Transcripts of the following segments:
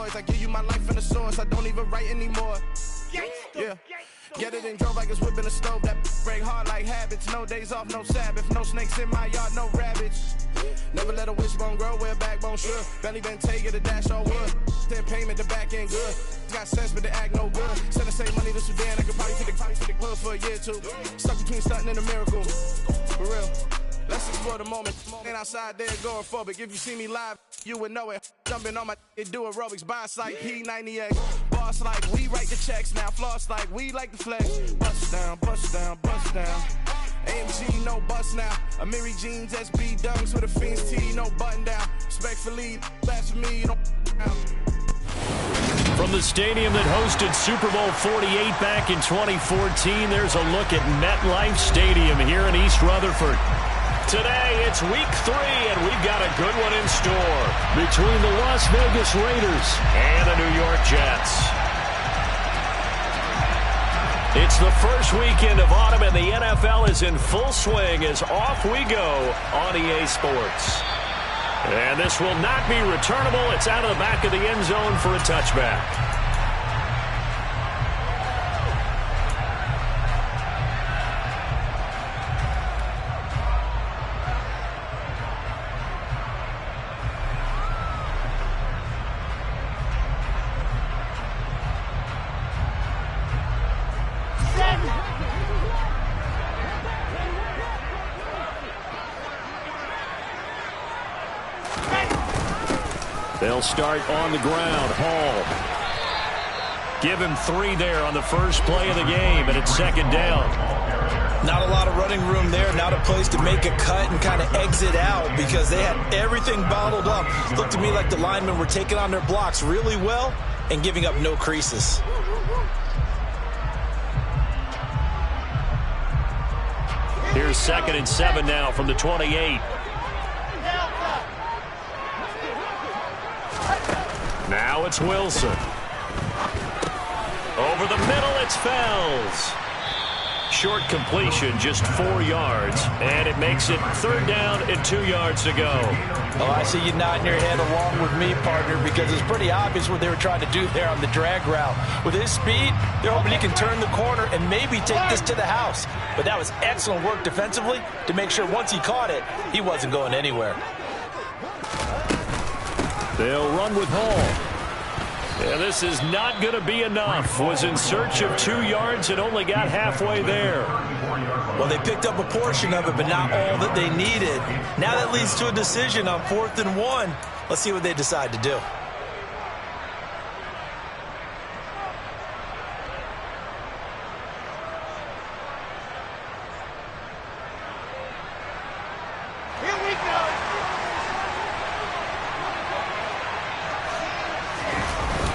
noise. I give you my life and the source. I don't even write anymore. Yeah. Get it and drove like it's whipping a stove. That break hard like habits. No days off, no Sabbath. No snakes in my yard, no rabbits. Never let a wishbone grow where a backbone should. Belly been take it a dash all wood. Then payment, the back end good. Got sense, but the act no good. Send the same money to Sudan. I could probably fit the club for a year or two. Stuck between stunting and a miracle. For real. Let's explore the moment. Ain't outside there going phobic. If you see me live, you would know it. Jumping on my do aerobics. Boss like P90X. Boss like we write the checks now. Floss like we like the flex. Bust down, bust down, bust down. AMG, no bust now. Amiri jeans, SB dunks with a Fiends T, no button down. Respectfully, that's for me, you don't From the stadium that hosted Super Bowl 48 back in 2014, there's a look at MetLife Stadium here in East Rutherford. Today, it's week 3, and we've got a good one in store between the Las Vegas Raiders and the New York Jets. It's the first weekend of autumn, and the NFL is in full swing as off we go on EA Sports. And this will not be returnable. It's out of the back of the end zone for a touchback. They'll start on the ground. Hall. Give him 3 there on the first play of the game, and it's second down. Not a lot of running room there. Not a place to make a cut and kind of exit out because they had everything bottled up. Looked to me like the linemen were taking on their blocks really well and giving up no creases. Here's 2nd and 7 now from the 28. Now it's Wilson. Over the middle, it's Fells. Short completion, just 4 yards, and it makes it 3rd down and 2 yards to go. Oh, I see you nodding your head along with me, partner, because it's pretty obvious what they were trying to do there on the drag route. With his speed, they're hoping he can turn the corner and maybe take this to the house. But that was excellent work defensively to make sure once he caught it, he wasn't going anywhere. They'll run with Hall. Yeah, this is not going to be enough. Was in search of 2 yards and only got halfway there. Well, they picked up a portion of it, but not all that they needed. Now that leads to a decision on 4th and 1. Let's see what they decide to do.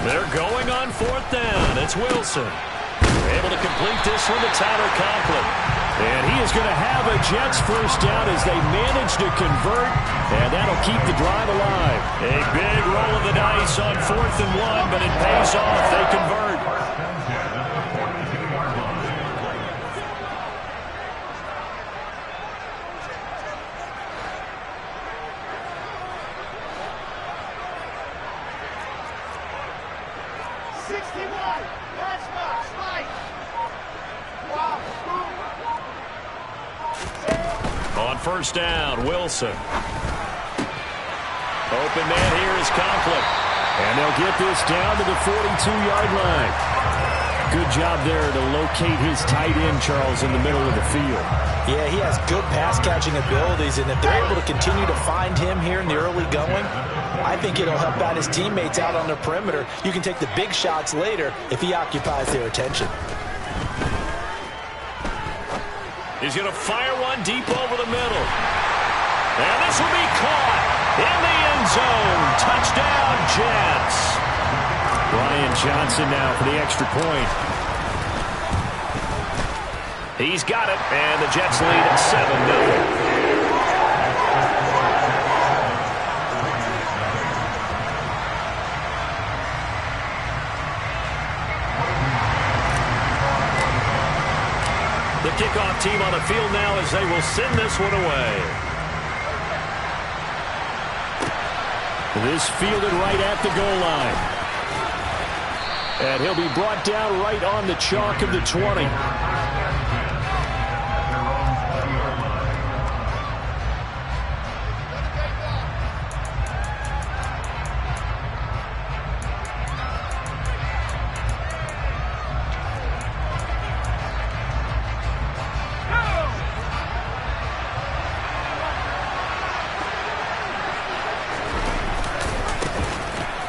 They're going on 4th down. It's Wilson. Able to complete this one to Tyler Conklin. And he is going to have a Jets first down as they manage to convert. And that'll keep the drive alive. A big roll of the dice on 4th and 1, but it pays off. They convert. On 1st down, Wilson. Open man here is Conklin. And they'll get this down to the 42-yard line. Good job there to locate his tight end, Charles, in the middle of the field. Yeah, he has good pass-catching abilities, and if they're able to continue to find him here in the early going, I think it'll help out his teammates out on the perimeter. You can take the big shots later if he occupies their attention. He's going to fire one deep over the middle. And this will be caught in the end zone. Touchdown, Jets. Brian Johnson now for the extra point. He's got it, and the Jets lead at 7-0. The kickoff team on the field now as they will send this one away. This fielded right at the goal line. And he'll be brought down right on the chalk of the 20.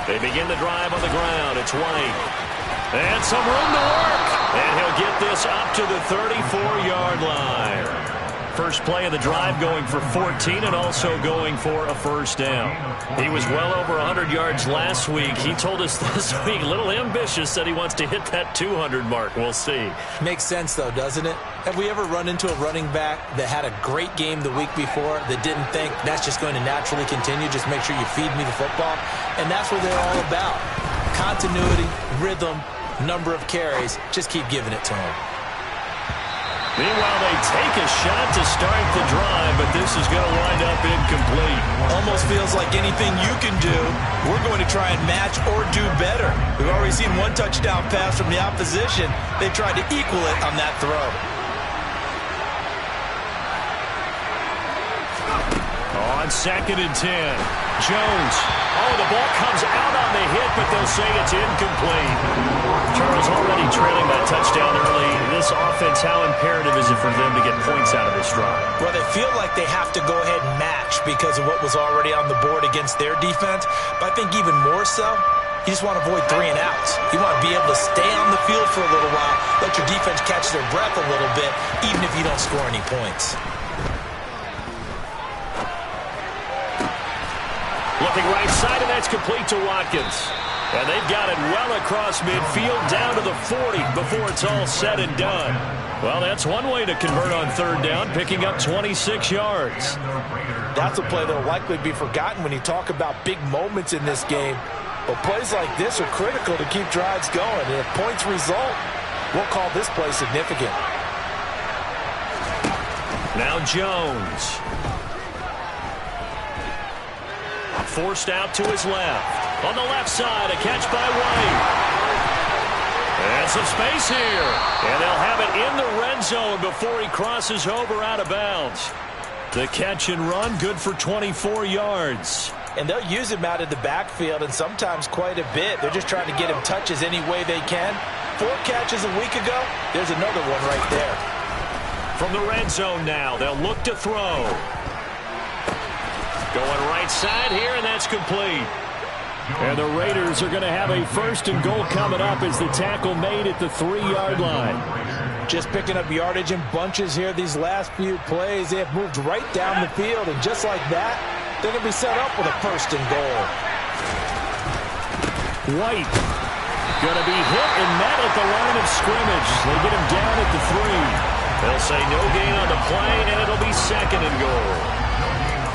They begin the drive on the ground. It's White. And some room to work. And he'll get this up to the 34-yard line. First play of the drive going for 14 and also going for a first down. He was well over 100 yards last week. He told us this week, a little ambitious, said he wants to hit that 200 mark. We'll see. Makes sense, though, doesn't it? Have we ever run into a running back that had a great game the week before that didn't think that's just going to naturally continue? Just make sure you feed me the football. And that's what they're all about. Continuity, rhythm, number of carries. Just keep giving it to him. Meanwhile, they take a shot to start the drive, but this is going to wind up incomplete. Almost feels like anything you can do, we're going to try and match or do better. We've already seen one touchdown pass from the opposition. They tried to equal it on that throw. On 2nd and 10, Jones. Oh, the ball comes out on the hit, but they'll say it's incomplete. Charles already trailing that touchdown early. This offense, how imperative is it for them to get points out of this drive? Well, they feel like they have to go ahead and match because of what was already on the board against their defense. But I think even more so, you just want to avoid 3 and outs. You want to be able to stay on the field for a little while, let your defense catch their breath a little bit, even if you don't score any points. Looking right side, and that's complete to Watkins. And they've got it well across midfield, down to the 40 before it's all said and done. Well, that's one way to convert on 3rd down, picking up 26 yards. That's a play that will likely be forgotten when you talk about big moments in this game. But plays like this are critical to keep drives going. And if points result, we'll call this play significant. Now Jones. Forced out to his left. On the left side, a catch by White. And some space here. And they'll have it in the red zone before he crosses over out of bounds. The catch and run, good for 24 yards. And they'll use him out of the backfield, and sometimes quite a bit. They're just trying to get him touches any way they can. 4 catches a week ago. There's another one right there. From the red zone now, they'll look to throw. Going right side here, and that's complete. And the Raiders are going to have a 1st and goal coming up as the tackle made at the 3-yard line. Just picking up yardage in bunches here these last few plays. They have moved right down the field, and just like that, they're going to be set up with a 1st and goal. White going to be hit and met at the line of scrimmage. They get him down at the 3. They'll say no gain on the play, and it'll be 2nd and goal.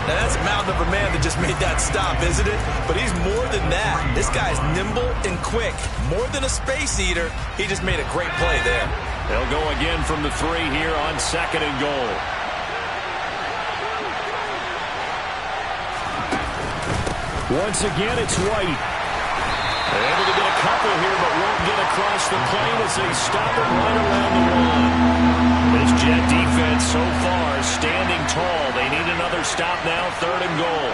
Now, that's a mountain of a man that just made that stop, isn't it? But he's more than that. This guy's nimble and quick. More than a space eater, he just made a great play there. They'll go again from the 3 here on 2nd and goal. Once again, it's White. They're able to get a couple here, but won't get across the plane as they stop it right around the 1. This Jet defense so far standing tall. They need another stop now, 3rd and goal.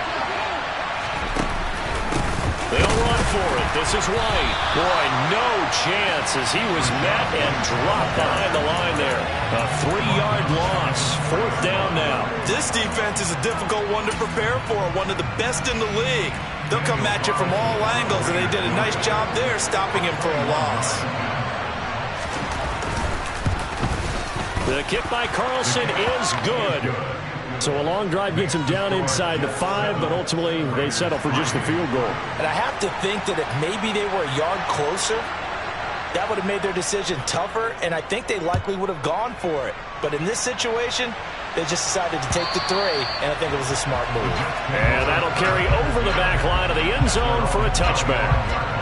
They'll run for it. This is White. Boy, no chance as he was met and dropped behind the line there. A 3-yard loss. 4th down now. This defense is a difficult one to prepare for. One of the best in the league. They'll come at you from all angles, and they did a nice job there stopping him for a loss. The kick by Carlson is good. So a long drive gets him down inside the 5, but ultimately they settle for just the field goal. And I have to think that if maybe they were a yard closer, that would have made their decision tougher, and I think they likely would have gone for it. But in this situation, they just decided to take the 3, and I think it was a smart move. And that'll carry over the back line of the end zone for a touchback.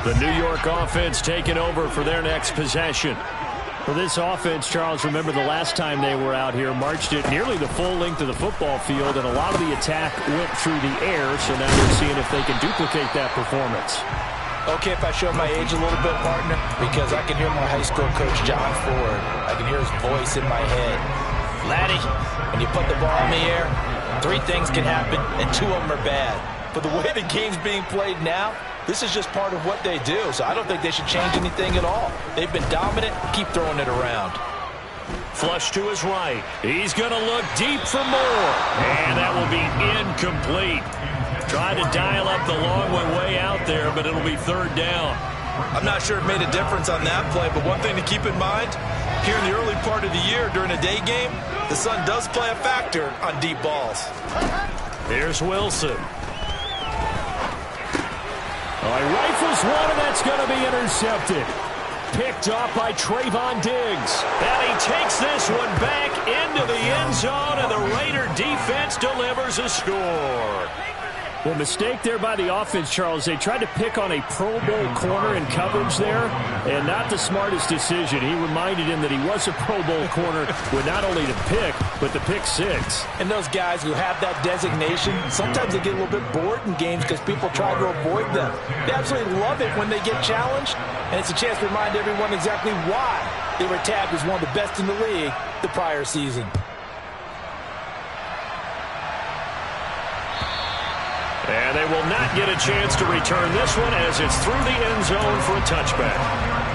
The New York offense taking over for their next possession. Well, this offense, Charles, remember the last time they were out here, marched it nearly the full length of the football field, and a lot of the attack went through the air, so now they're seeing if they can duplicate that performance. Okay, if I show my age a little bit, partner, because I can hear my high school coach, John Ford. I can hear his voice in my head. Laddie, when you put the ball in the air, 3 things can happen, and 2 of them are bad. But the way the game's being played now, this is just part of what they do, so I don't think they should change anything at all. They've been dominant. Keep throwing it around. Flush to his right. He's going to look deep for more, and that will be incomplete. Tried to dial up the long one way out there, but it'll be 3rd down. I'm not sure it made a difference on that play, but one thing to keep in mind, here in the early part of the year during a day game, the sun does play a factor on deep balls. Here's Wilson. Oh, he rifles one, and that's going to be intercepted. Picked off by Trayvon Diggs. And he takes this one back into the end zone, and the Raider defense delivers a score. Well, mistake there by the offense, Charles. They tried to pick on a Pro Bowl corner in coverage there, and not the smartest decision. He reminded him that he was a Pro Bowl corner with not only the pick, but the pick 6. And those guys who have that designation, sometimes they get a little bit bored in games because people try to avoid them. They absolutely love it when they get challenged, and it's a chance to remind everyone exactly why they were tagged as one of the best in the league the prior season. And they will not get a chance to return this one as it's through the end zone for a touchback.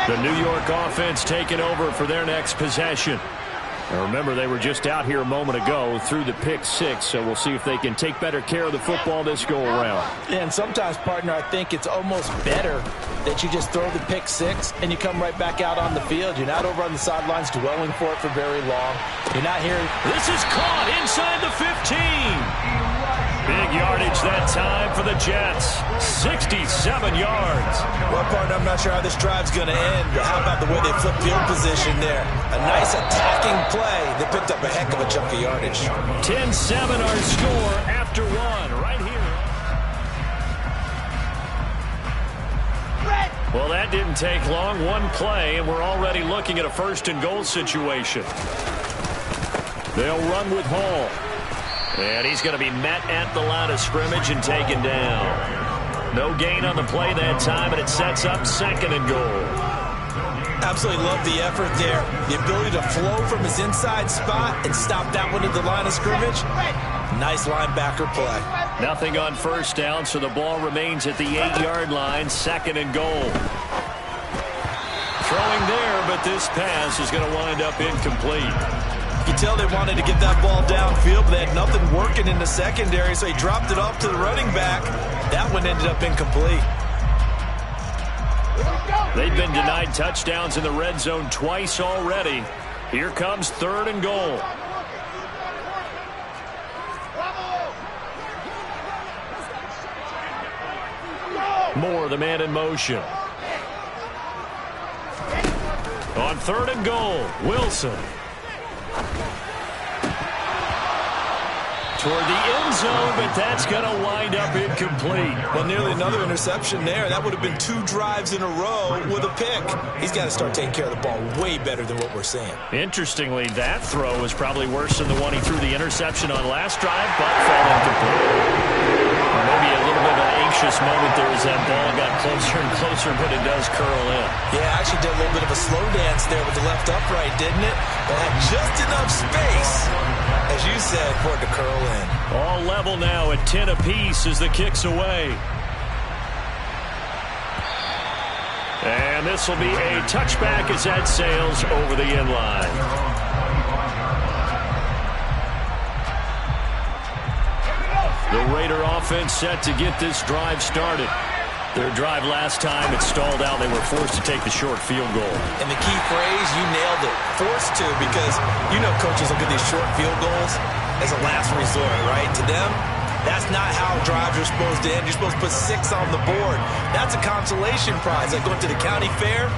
The New York offense taking over for their next possession. Now remember, they were just out here a moment ago through the pick 6, so we'll see if they can take better care of the football this go-around. And sometimes, partner, I think it's almost better that you just throw the pick 6 and you come right back out on the field. You're not over on the sidelines dwelling for it for very long. You're not here. This is caught inside the 15. Big yardage that time for the Jets. 67 yards. Well, partner, I'm not sure how this drive's going to end, but how about the way they flip field position there? A nice attacking play. They picked up a heck of a chunk of yardage. 10-7 our score after 1 right here. Well, that didn't take long. 1 play, and we're already looking at a 1st and goal situation. They'll run with Hall. And he's going to be met at the line of scrimmage and taken down. No gain on the play that time, and it sets up 2nd and goal. Absolutely love the effort there. The ability to flow from his inside spot and stop that one at the line of scrimmage. Nice linebacker play. Nothing on 1st down, so the ball remains at the 8-yard line, 2nd and goal. Throwing there, but this pass is going to wind up incomplete. You can tell they wanted to get that ball downfield, but they had nothing working in the secondary, so he dropped it off to the running back. That one ended up incomplete. They've been denied touchdowns in the red zone twice already. Here comes 3rd and goal. Moore, the man in motion. On 3rd and goal, Wilson. Toward the end zone, but that's going to wind up incomplete. Well, nearly another interception there. That would have been 2 drives in a row with a pick. He's got to start taking care of the ball way better than what we're seeing. Interestingly, that throw was probably worse than the one he threw the interception on last drive, but fell incomplete. Or maybe a little bit of an anxious moment there as that ball got closer and closer, but it does curl in. Yeah, actually did a little bit of a slow dance there with the left upright, didn't it? But had just enough space, as you said, for it to curl in. All level now at 10 apiece as the kick's away. And this will be a touchback as that sails over the end line. The Raider offense set to get this drive started. Their drive last time, it stalled out. They were forced to take the short field goal. And the key phrase, you nailed it. Forced to, because you know coaches look at these short field goals. as a last resort, right? To them, that's not how drives are supposed to end. You're supposed to put 6 on the board. That's a consolation prize. Like going to the county fair,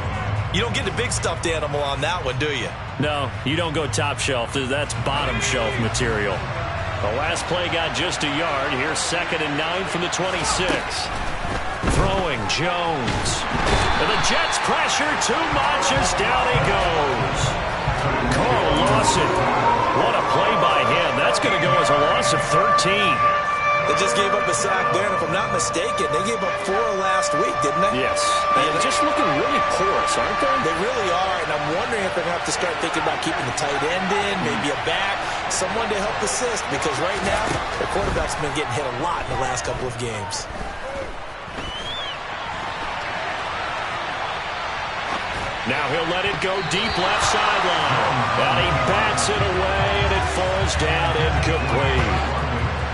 you don't get the big stuffed animal on that one, do you? No, you don't go top shelf. That's bottom shelf material. The last play got just a yard. Here's 2nd and 9 from the 26. Throwing Jones. And the Jets pressure too much as down he goes. Carl Lawson. What a play by him. That's going to go as a loss of 13. They just gave up a sack there, and if I'm not mistaken, they gave up 4 last week, didn't they? Yes. And just looking really porous, aren't they? They really are, and I'm wondering if they're going to have to start thinking about keeping the tight end in, maybe a back, someone to help assist, because right now, their quarterback's been getting hit a lot in the last couple of games. Now he'll let it go deep left sideline. And he bats it away, and it falls down incomplete.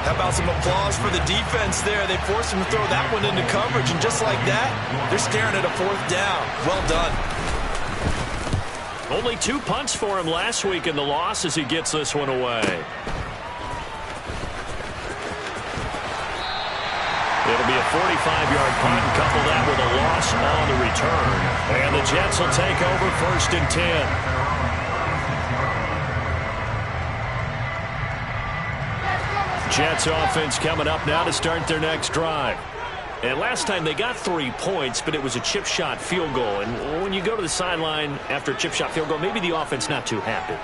How about some applause for the defense there? They forced him to throw that one into coverage, and just like that, they're staring at a 4th down. Well done. Only 2 punts for him last week in the loss as he gets this one away. It'll be a 45-yard punt and couple that with a loss on the return. And the Jets will take over 1st and 10. Jets offense coming up now to start their next drive. And last time they got 3 points, but it was a chip shot field goal. And when you go to the sideline after a chip shot field goal, maybe the offense not too happy.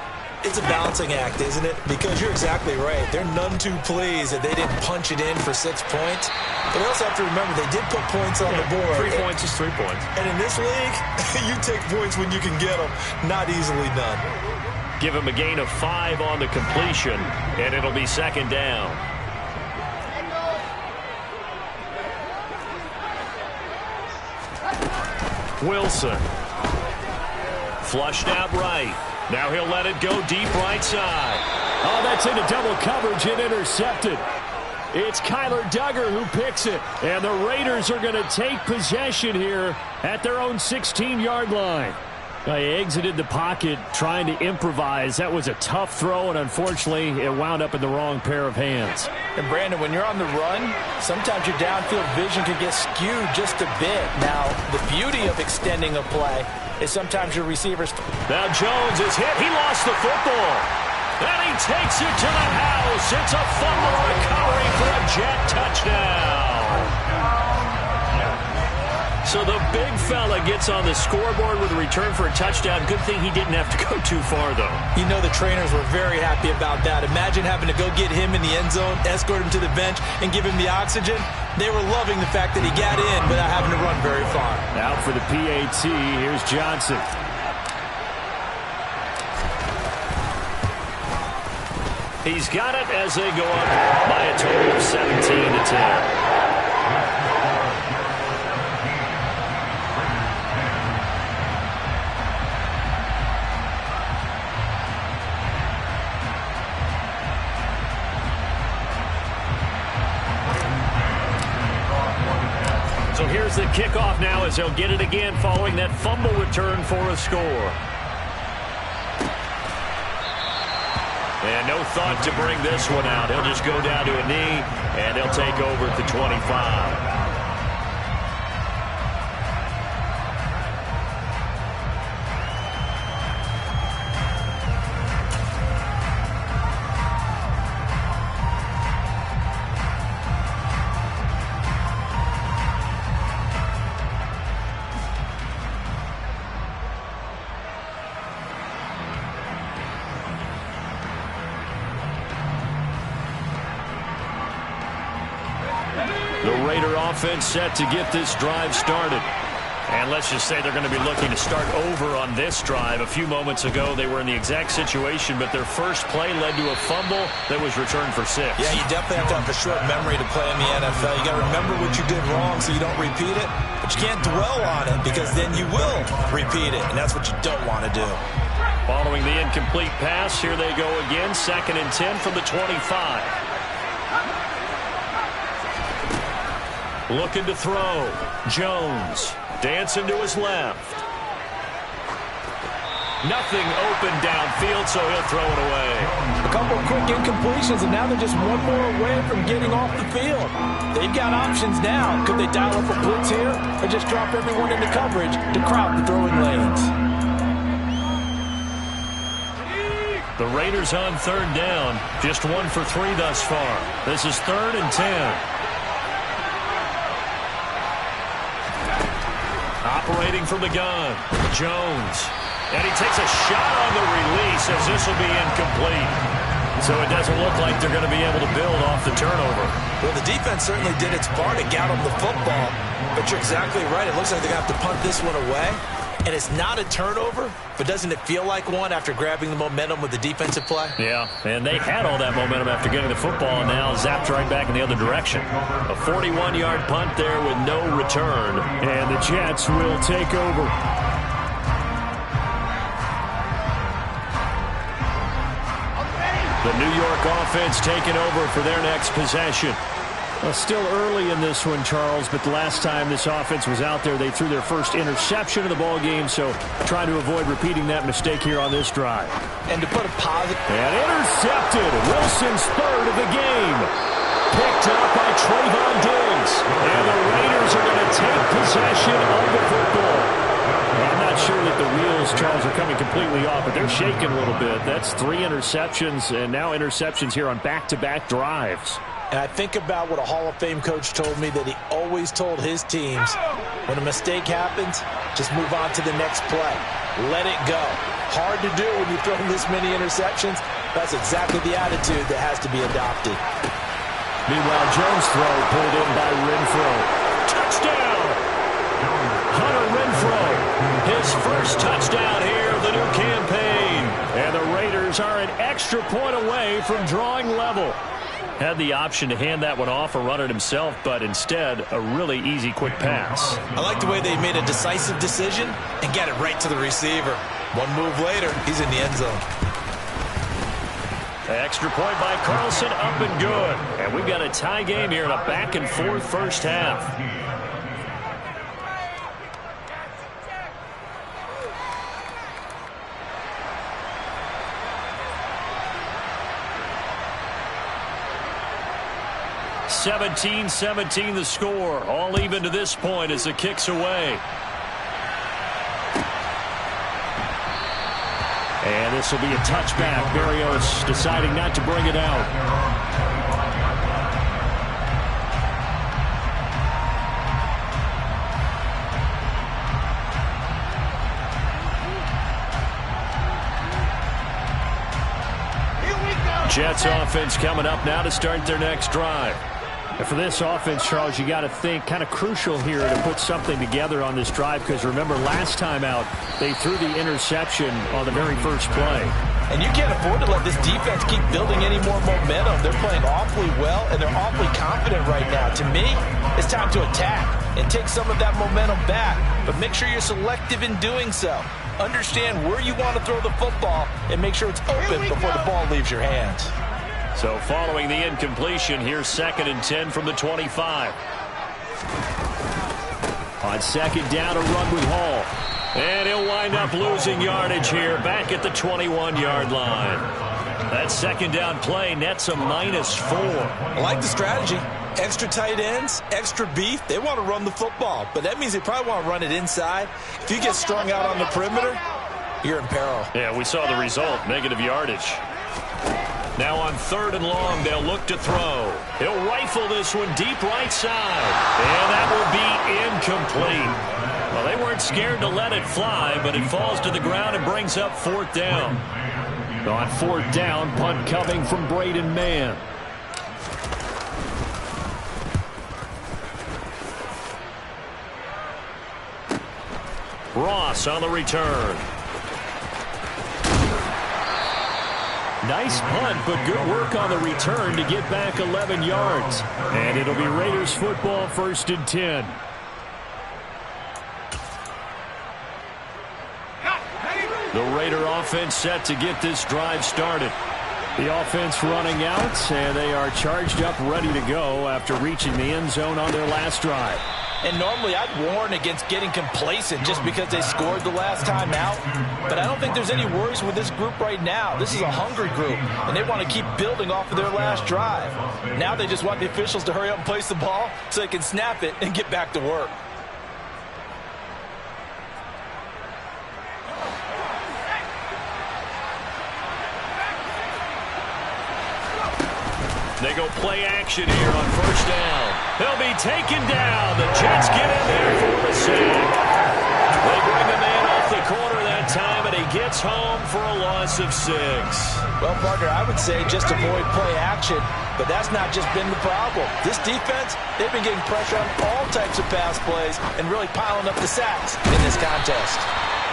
It's a balancing act, isn't it? Because you're exactly right. They're none too pleased that they didn't punch it in for 6 points. But we also have to remember they did put points on the board. 3 points is 3 points. And in this league, you take points when you can get them. Not easily done. Give him a gain of 5 on the completion, and it'll be 2nd down. Wilson. Flushed out right. Now he'll let it go deep right side. Oh, that's into double coverage and intercepted. It's Kyler Duggar who picks it. And the Raiders are going to take possession here at their own 16-yard line. He exited the pocket trying to improvise. That was a tough throw, and unfortunately, it wound up in the wrong pair of hands. And, Brandon, when you're on the run, sometimes your downfield vision can get skewed just a bit. Now, the beauty of extending a play is sometimes your receivers... Now Jones is hit. He lost the football. And he takes it to the house. It's a fumble recovery for a Jet touchdown. So the big fella gets on the scoreboard with a return for a touchdown. Good thing he didn't have to go too far, though. You know the trainers were very happy about that. Imagine having to go get him in the end zone, escort him to the bench, and give him the oxygen. They were loving the fact that he got in without having to run very far. Out for the PAT, here's Johnson. He's got it as they go up by a total of 17-10. So here's the kickoff now as they'll get it again following that fumble return for a score. And no thought to bring this one out. He'll just go down to a knee, and they'll take over at the 25. Offense set to get this drive started. And let's just say they're going to be looking to start over on this drive. A few moments ago, they were in the exact situation, but their first play led to a fumble that was returned for 6. Yeah, you definitely have to have a short memory to play in the NFL. You got to remember what you did wrong so you don't repeat it, but you can't dwell on it because then you will repeat it, and that's what you don't want to do. Following the incomplete pass, here they go again, 2nd and 10 from the 25. Looking to throw. Jones dancing to his left. Nothing open downfield, so he'll throw it away. A couple of quick incompletions, and now they're just one more away from getting off the field. They've got options now. Could they dial up a blitz here or just drop everyone into coverage to crowd the throwing lanes? The Raiders on third down. Just 1 for 3 thus far. This is 3rd and 10. Operating from the gun, Jones. And he takes a shot on the release as this will be incomplete. So it doesn't look like they're going to be able to build off the turnover. Well, the defense certainly did its part to get them the football. But you're exactly right. It looks like they're going to have to punt this one away. And it's not a turnover, but doesn't it feel like one after grabbing the momentum with the defensive play? Yeah, and they had all that momentum after getting the football, and now zapped right back in the other direction. A 41-yard punt there with no return, and the Jets will take over. The New York offense taking over for their next possession. Well, still early in this one, Charles, but the last time this offense was out there, they threw their first interception of the ball game, so trying to avoid repeating that mistake here on this drive. And to put a positive... And intercepted. Wilson's 3rd of the game. Picked up by Trayvon Diggs. And the Raiders are going to take possession of the football. I'm not sure that the wheels, Charles, are coming completely off, but they're shaking a little bit. That's 3 interceptions, and now interceptions here on back-to-back drives. And I think about what a Hall of Fame coach told me that he always told his teams, when a mistake happens, just move on to the next play. Let it go. Hard to do when you're throwing this many interceptions. That's exactly the attitude that has to be adopted. Meanwhile, Jones' throw pulled in by Renfro. Touchdown! Hunter Renfro, his first touchdown here of the new campaign. And the Raiders are an extra point away from drawing level. Had the option to hand that one off or run it himself, but instead, a really easy, quick pass. I like the way they made a decisive decision and get it right to the receiver. One move later, he's in the end zone. Extra point by Carlson, up and good. And we've got a tie game here in a back-and-forth first half. (17-17) the score. All even to this point as the kick's away. And this will be a touchback. Berrios deciding not to bring it out. Jets offense coming up now to start their next drive. And for this offense, Charles, you got to think kind of crucial here to put something together on this drive, because remember last time out they threw the interception on the very first play. And you can't afford to let this defense keep building any more momentum. They're playing awfully well, and they're awfully confident right now. To me, it's time to attack and take some of that momentum back, but make sure you're selective in doing so. Understand where you want to throw the football and make sure it's open before the ball leaves your hands. So following the incompletion, here's 2nd and 10 from the 25. On 2nd down, a run with Hall. And he'll wind up losing yardage here back at the 21-yard line. That 2nd down play nets a -4. I like the strategy. Extra tight ends, extra beef. They want to run the football, but that means they probably want to run it inside. If you get strung out on the perimeter, you're in peril. Yeah, we saw the result, negative yardage. Now on 3rd and long, they'll look to throw. He'll rifle this one deep right side. And that will be incomplete. Well, they weren't scared to let it fly, but it falls to the ground and brings up 4th down. On 4th down, punt coming from Braden Mann. Ross on the return. Nice punt, but good work on the return to get back 11 yards. And it'll be Raiders football, 1st and 10. The Raider offense set to get this drive started. The offense running out, and they are charged up, ready to go after reaching the end zone on their last drive. And normally I'd warn against getting complacent just because they scored the last time out. But I don't think there's any worries with this group right now. This is a hungry group, and they want to keep building off of their last drive. Now they just want the officials to hurry up and place the ball so they can snap it and get back to work. They go play action here on first down. He'll be taken down. The Jets get in there for the sack. They bring the man off the corner that time, and he gets home for a loss of 6. Well, partner, I would say just avoid play action, but that's not just been the problem. This defense, they've been getting pressure on all types of pass plays and really piling up the sacks in this contest.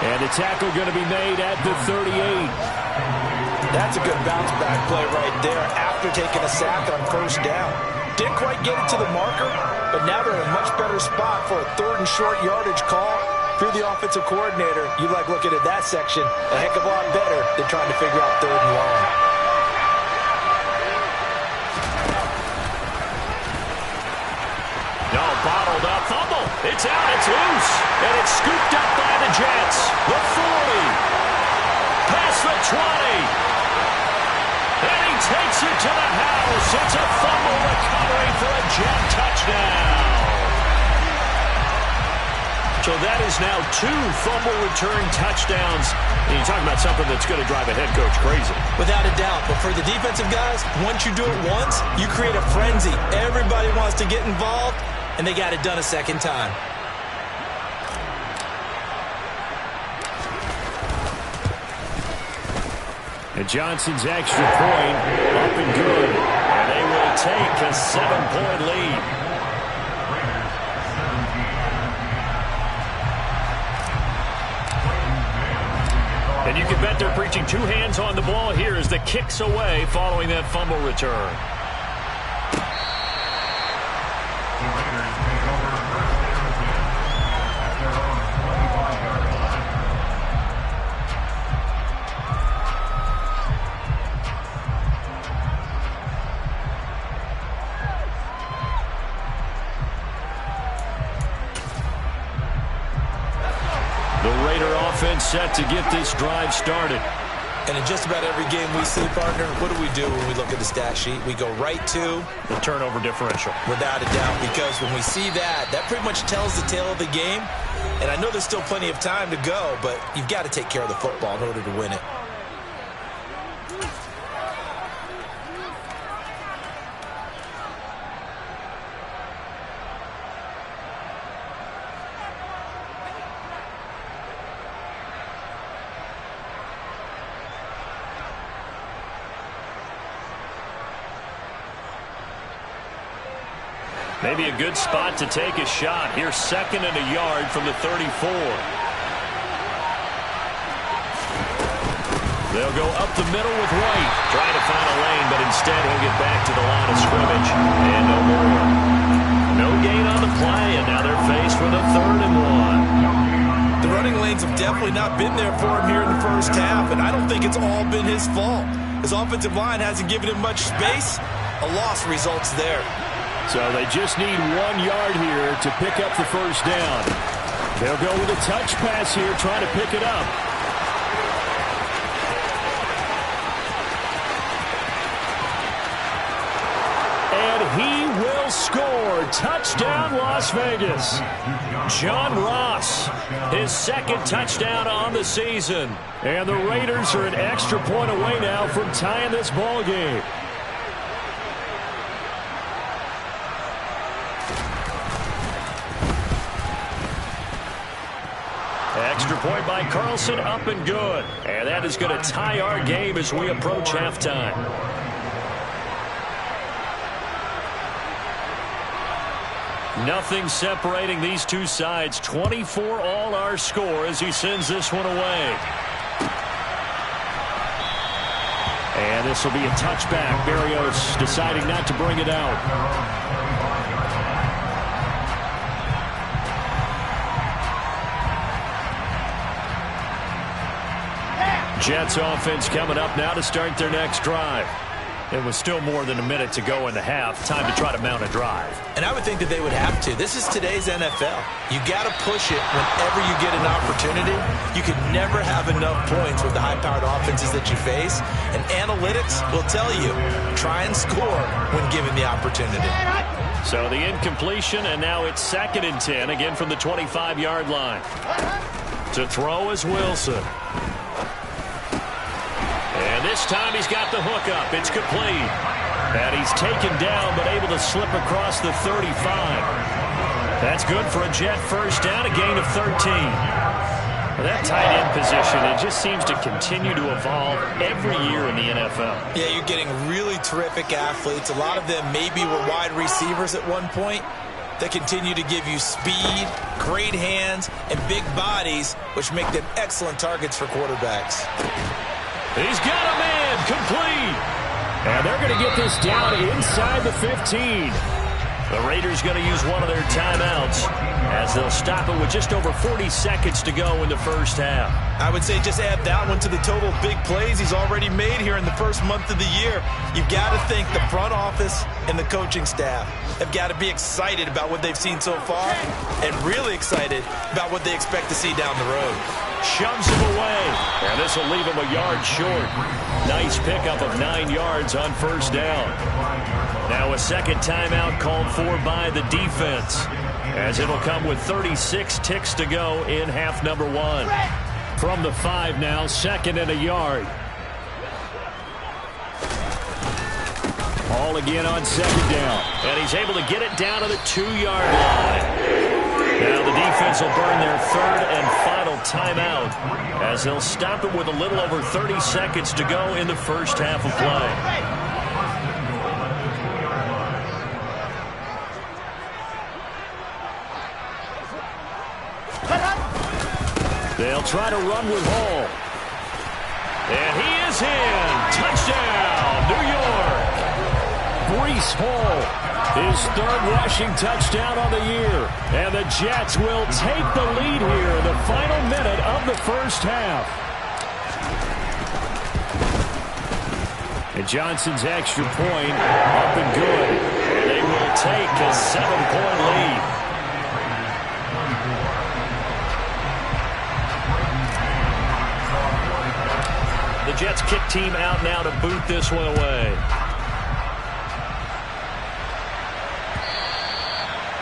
And the tackle going to be made at the 38. That's a good bounce-back play right there after taking a sack on first down. Didn't quite get it to the marker, but now they're in a much better spot for a 3rd and short yardage call. If you're the offensive coordinator, you like looking at that section a heck of a lot better than trying to figure out 3rd and long. No, bottled up, fumble. It's out, it's loose, and it's scooped up by the Jets. The 40, past the 20. And he takes it to the house. It's a fumble recovery for a Jet touchdown. So that is now 2 fumble return touchdowns. And you're talking about something that's going to drive a head coach crazy. Without a doubt. But for the defensive guys, once you do it once, you create a frenzy. Everybody wants to get involved, and they got it done a second time. And Johnson's extra point up and good. And they will take a 7-point lead. And you can bet they're preaching 2 hands on the ball here as the kick's away following that fumble return. Set to get this drive started. And in just about every game we see, partner, what do when we look at the stat sheet? We go right to the turnover differential. Without a doubt, because when we see that, that pretty much tells the tale of the game. And I know there's still plenty of time to go, but you've got to take care of the football in order to win it. Maybe a good spot to take a shot. Here's 2nd and a yard from the 34. They'll go up the middle with White. Trying to find a lane, but instead he'll get back to the line of scrimmage. And no more. No gain on the play, and now they're faced with a 3rd and 1. The running lanes have definitely not been there for him here in the first half, and I don't think it's all been his fault. His offensive line hasn't given him much space. A loss results there. So they just need 1 yard here to pick up the first down. They'll go with a touch pass here, trying to pick it up. And he will score. Touchdown, Las Vegas. John Ross, his 2nd touchdown on the season. And the Raiders are an extra point away now from tying this ball game. Extra point by Carlson, up and good. And that is going to tie our game as we approach halftime. Nothing separating these two sides. 24 all our score as he sends this one away. And this will be a touchback. Berrios deciding not to bring it out. Jets offense coming up now to start their next drive. It was still more than a minute to go in the half. Time to try to mount a drive. And I would think that they would have to. This is today's NFL. You got to push it whenever you get an opportunity. You can never have enough points with the high-powered offenses that you face. And analytics will tell you, try and score when given the opportunity. So the incompletion, and now it's 2nd and 10, again from the 25-yard line. To throw is Wilson. And this time he's got the hook up. It's complete. And he's taken down but able to slip across the 35. That's good for a Jet first down, a gain of 13. Well, that tight end position, it just seems to continue to evolve every year in the NFL. Yeah, you're getting really terrific athletes. A lot of them maybe were wide receivers at one point. They continue to give you speed, great hands, and big bodies, which make them excellent targets for quarterbacks. He's got a man, complete. And they're going to get this down inside the 15. The Raiders going to use one of their timeouts as they'll stop it with just over 40 seconds to go in the first half. I would say just add that one to the total big plays he's already made here in the first month of the year. You've got to think the front office and the coaching staff have got to be excited about what they've seen so far and really excited about what they expect to see down the road. Shoves him away, and this will leave him a yard short. Nice pickup of 9 yards on first down. Now a second timeout called for by the defense, as it'll come with 36 ticks to go in half number 1. From the 5 now, 2nd and a yard. All again on 2nd down, and he's able to get it down to the 2-yard line. Now the defense will burn their 3rd and final timeout as they'll stop it with a little over 30 seconds to go in the first half of play. They'll try to run with Hall. And he is in. Touchdown, New York. Breece Hall. His 3rd rushing touchdown on the year. And the Jets will take the lead here in the final minute of the first half. And Johnson's extra point up and good. And they will take a 7-point lead. The Jets kick team out now to boot this one away.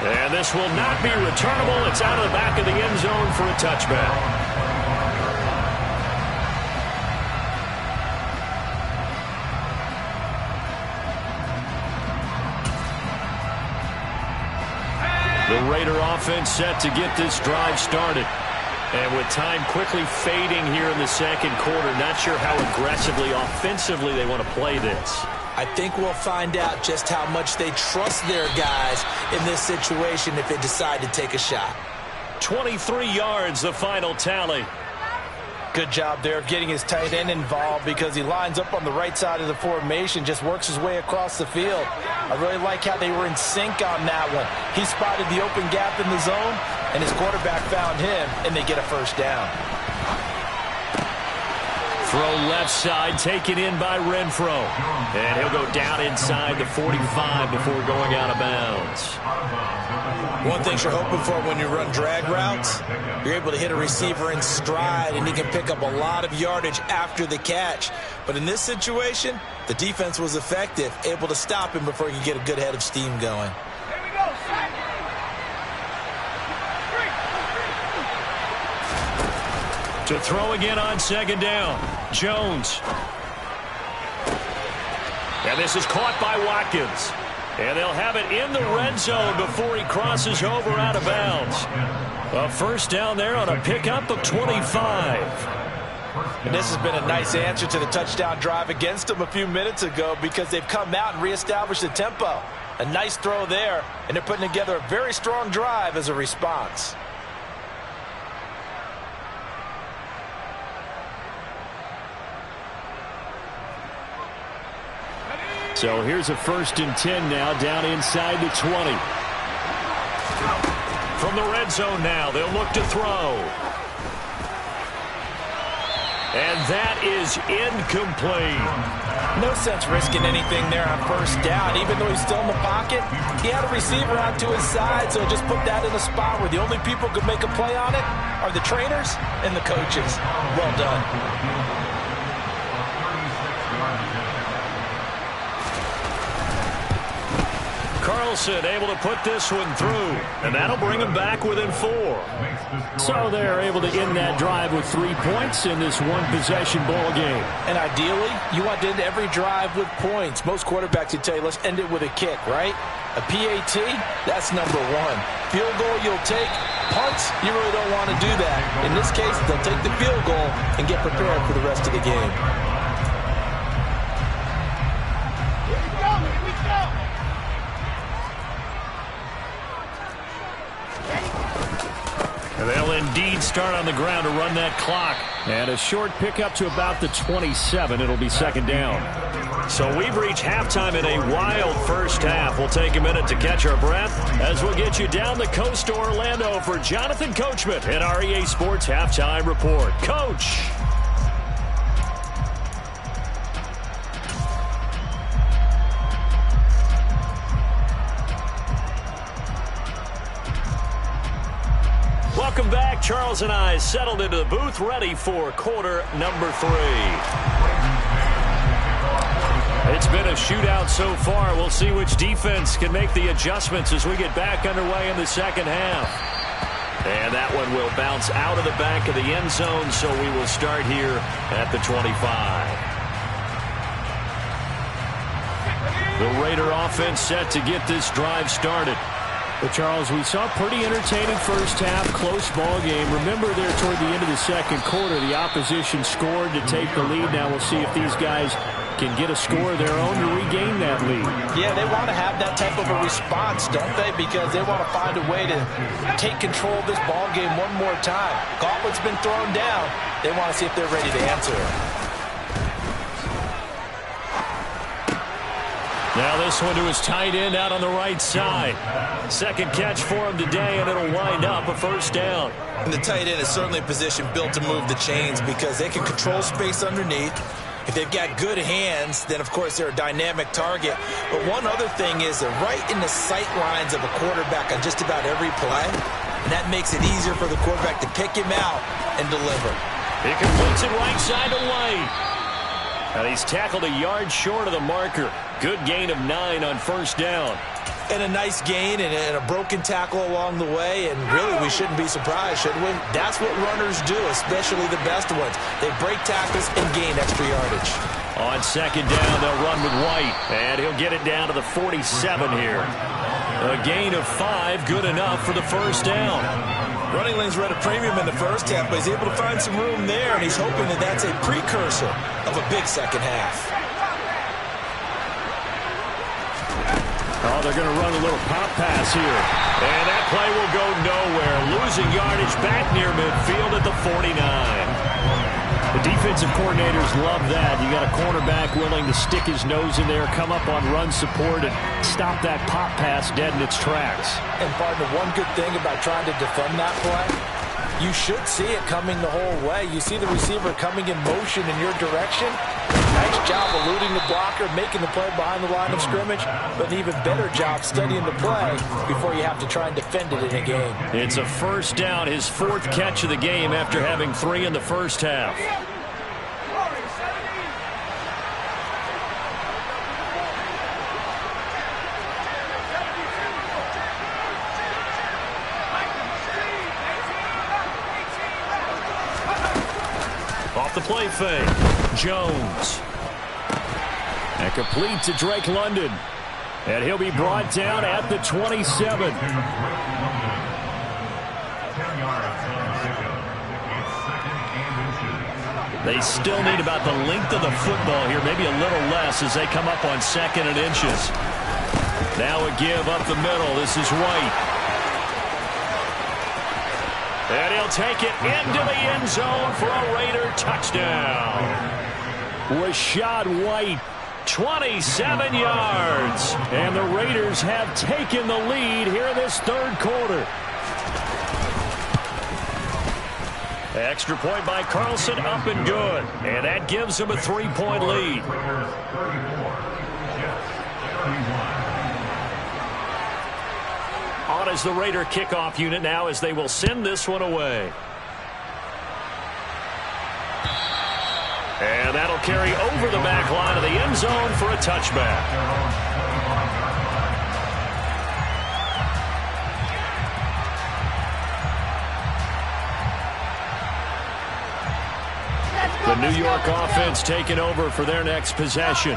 And this will not be returnable. It's out of the back of the end zone for a touchback. The Raider offense set to get this drive started. And with time quickly fading here in the second quarter, not sure how aggressively, offensively they want to play this. I think we'll find out just how much they trust their guys in this situation if they decide to take a shot. 23 yards, the final tally. Good job there of getting his tight end involved because he lines up on the right side of the formation, just works his way across the field. I really like how they were in sync on that one. He spotted the open gap in the zone, and his quarterback found him, and they get a first down. Throw left side, taken in by Renfro. And he'll go down inside the 45 before going out of bounds. One thing you're hoping for when you run drag routes, you're able to hit a receiver in stride, and he can pick up a lot of yardage after the catch. But in this situation, the defense was effective, able to stop him before he could get a good head of steam going. To throw again on 2nd down, Jones. And this is caught by Watkins. And they'll have it in the red zone before he crosses over out of bounds. A first down there on a pickup of 25. And this has been a nice answer to the touchdown drive against them a few minutes ago because they've come out and reestablished the tempo. A nice throw there, and they're putting together a very strong drive as a response. So here's a 1st and 10 now down inside the 20. From the red zone now, they'll look to throw. And that is incomplete. No sense risking anything there on first down. Even though he's still in the pocket, he had a receiver out to his side, so just put that in a spot where the only people who could make a play on it are the trainers and the coaches. Well done. Carlson able to put this one through, and that'll bring him back within 4. So they're able to end that drive with 3 points in this one-possession ball game. And ideally, you want to end every drive with points. Most quarterbacks would tell you, let's end it with a kick, right? A PAT, that's number 1. Field goal you'll take. Punts, you really don't want to do that. In this case, they'll take the field goal and get prepared for the rest of the game. And they'll indeed start on the ground to run that clock. And a short pickup to about the 27. It'll be second down. So we've reached halftime in a wild first half. We'll take a minute to catch our breath as we'll get you down the coast to Orlando for Jonathan Coachman at our EA Sports Halftime Report. Coach. Welcome back. Charles and I settled into the booth, ready for quarter number 3. It's been a shootout so far. We'll see which defense can make the adjustments as we get back underway in the second half. And that one will bounce out of the back of the end zone, so we will start here at the 25. The Raider offense set to get this drive started. But, Charles, we saw a pretty entertaining first half, close ball game. Remember there toward the end of the second quarter, the opposition scored to take the lead. Now we'll see if these guys can get a score of their own to regain that lead. Yeah, they want to have that type of a response, don't they? Because they want to find a way to take control of this ball game one more time. Gauntlet's been thrown down. They want to see if they're ready to answer it. Now this one to his tight end out on the right side. Second catch for him today, and it'll wind up a first down. And the tight end is certainly a position built to move the chains because they can control space underneath. If they've got good hands, then, of course, they're a dynamic target. But one other thing is they're right in the sight lines of a quarterback on just about every play. And that makes it easier for the quarterback to pick him out and deliver. He completes it right side to White. And he's tackled a yard short of the marker. Good gain of 9 on first down. And a nice gain and a broken tackle along the way. And really, we shouldn't be surprised, should we? That's what runners do, especially the best ones. They break tackles and gain extra yardage. On second down, they'll run with White. And he'll get it down to the 47 here. A gain of 5, good enough for the first down. Running lanes were at a premium in the first half, but he's able to find some room there, and he's hoping that that's a precursor of a big second half. Oh, they're going to run a little pop pass here. And that play will go nowhere. Losing yardage back near midfield at the 49. The defensive coordinators love that. You got a cornerback willing to stick his nose in there, come up on run support, and stop that pop pass dead in its tracks. And, partner, one good thing about trying to defend that play, you should see it coming the whole way. You see the receiver coming in motion in your direction. Nice job eluding the blocker, making the play behind the line of scrimmage, but an even better job studying the play before you have to try and defend it in a game. It's a first down, his 4th catch of the game after having 3 in the first half. Off the play fake, Jones. And complete to Drake London. And he'll be brought down at the 27. They still need about the length of the football here, maybe a little less as they come up on 2nd and inches. Now a give up the middle. This is White. And he'll take it into the end zone for a Raider touchdown. Rashad White, 27 yards. And the Raiders have taken the lead here in this third quarter. Extra point by Carlson, up and good. And that gives him a 3-point lead. On as the Raider kickoff unit now as they will send this one away. And that'll carry over the back line of the end zone for a touchback. The New York offense taking over for their next possession.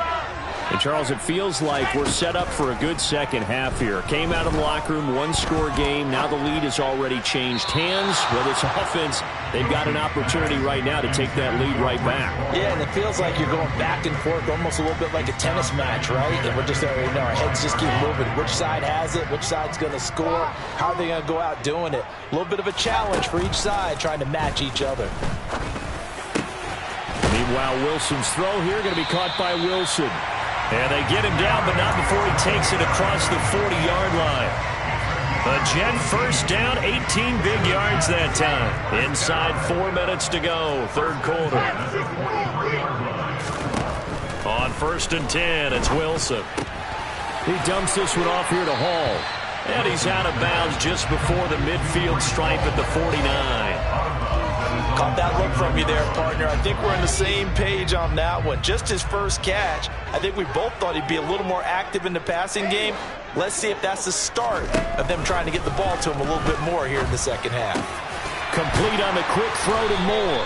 And, Charles, it feels like we're set up for a good second half here. Came out of the locker room, one-score game. Now the lead has already changed hands. Well, this offense, they've got an opportunity right now to take that lead right back. Yeah, and it feels like you're going back and forth almost a little bit like a tennis match, right? And we're just, our heads just keep moving. Which side has it? Which side's going to score? How are they going to go out doing it? A little bit of a challenge for each side trying to match each other. Meanwhile, Wilson's throw here going to be caught by Wilson. And they get him down, but not before he takes it across the 40-yard line. A Jet first down, 18 big yards that time. Inside 4 minutes to go, third quarter. On 1st and 10, it's Wilson. He dumps this one off here to Hall. And he's out of bounds just before the midfield stripe at the 49. Caught that look from you there, partner. I think we're on the same page on that one. Just his first catch. I think we both thought he'd be a little more active in the passing game. Let's see if that's the start of them trying to get the ball to him a little bit more here in the second half. Complete on the quick throw to Moore.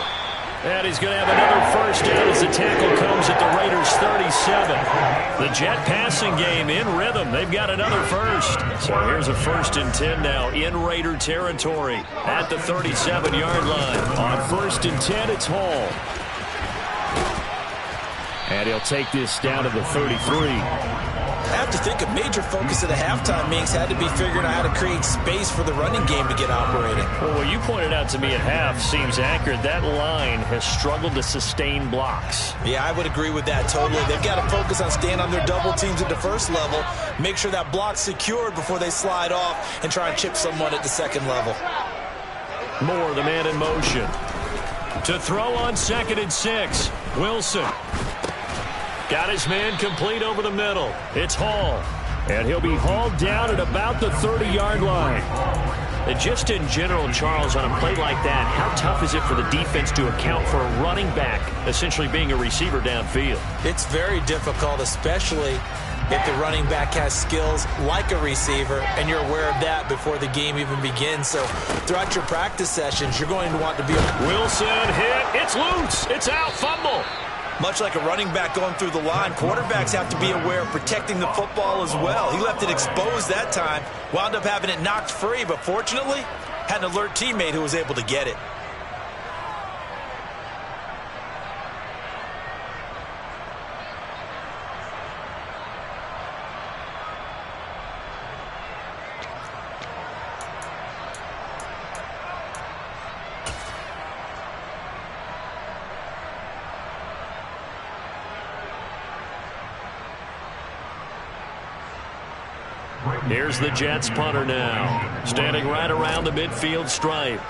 And he's going to have another first down as the tackle comes at the Raiders' 37. The Jet passing game in rhythm. They've got another first. So here's a 1st and 10 now in Raider territory at the 37-yard line. On 1st and 10, it's Hall. And he'll take this down to the 33. I have to think a major focus of the halftime meetings had to be figuring out how to create space for the running game to get operating. Well, what you pointed out to me at half seems accurate. That line has struggled to sustain blocks. Yeah, I would agree with that totally. They've got to focus on staying on their double teams at the first level, make sure that block's secured before they slide off and try and chip someone at the second level. Moore, the man in motion. To throw on 2nd and 6. Wilson. Got his man complete over the middle. It's Hall. And he'll be hauled down at about the 30-yard line. And just in general, Charles, on a play like that, how tough is it for the defense to account for a running back essentially being a receiver downfield? It's very difficult, especially if the running back has skills like a receiver, and you're aware of that before the game even begins. So throughout your practice sessions, you're going to want to be... Wilson hit. It's loose. It's out. Fumble. Much like a running back going through the line, quarterbacks have to be aware of protecting the football as well. He left it exposed that time, wound up having it knocked free, but fortunately, had an alert teammate who was able to get it. Here's the Jets punter now, standing right around the midfield stripe.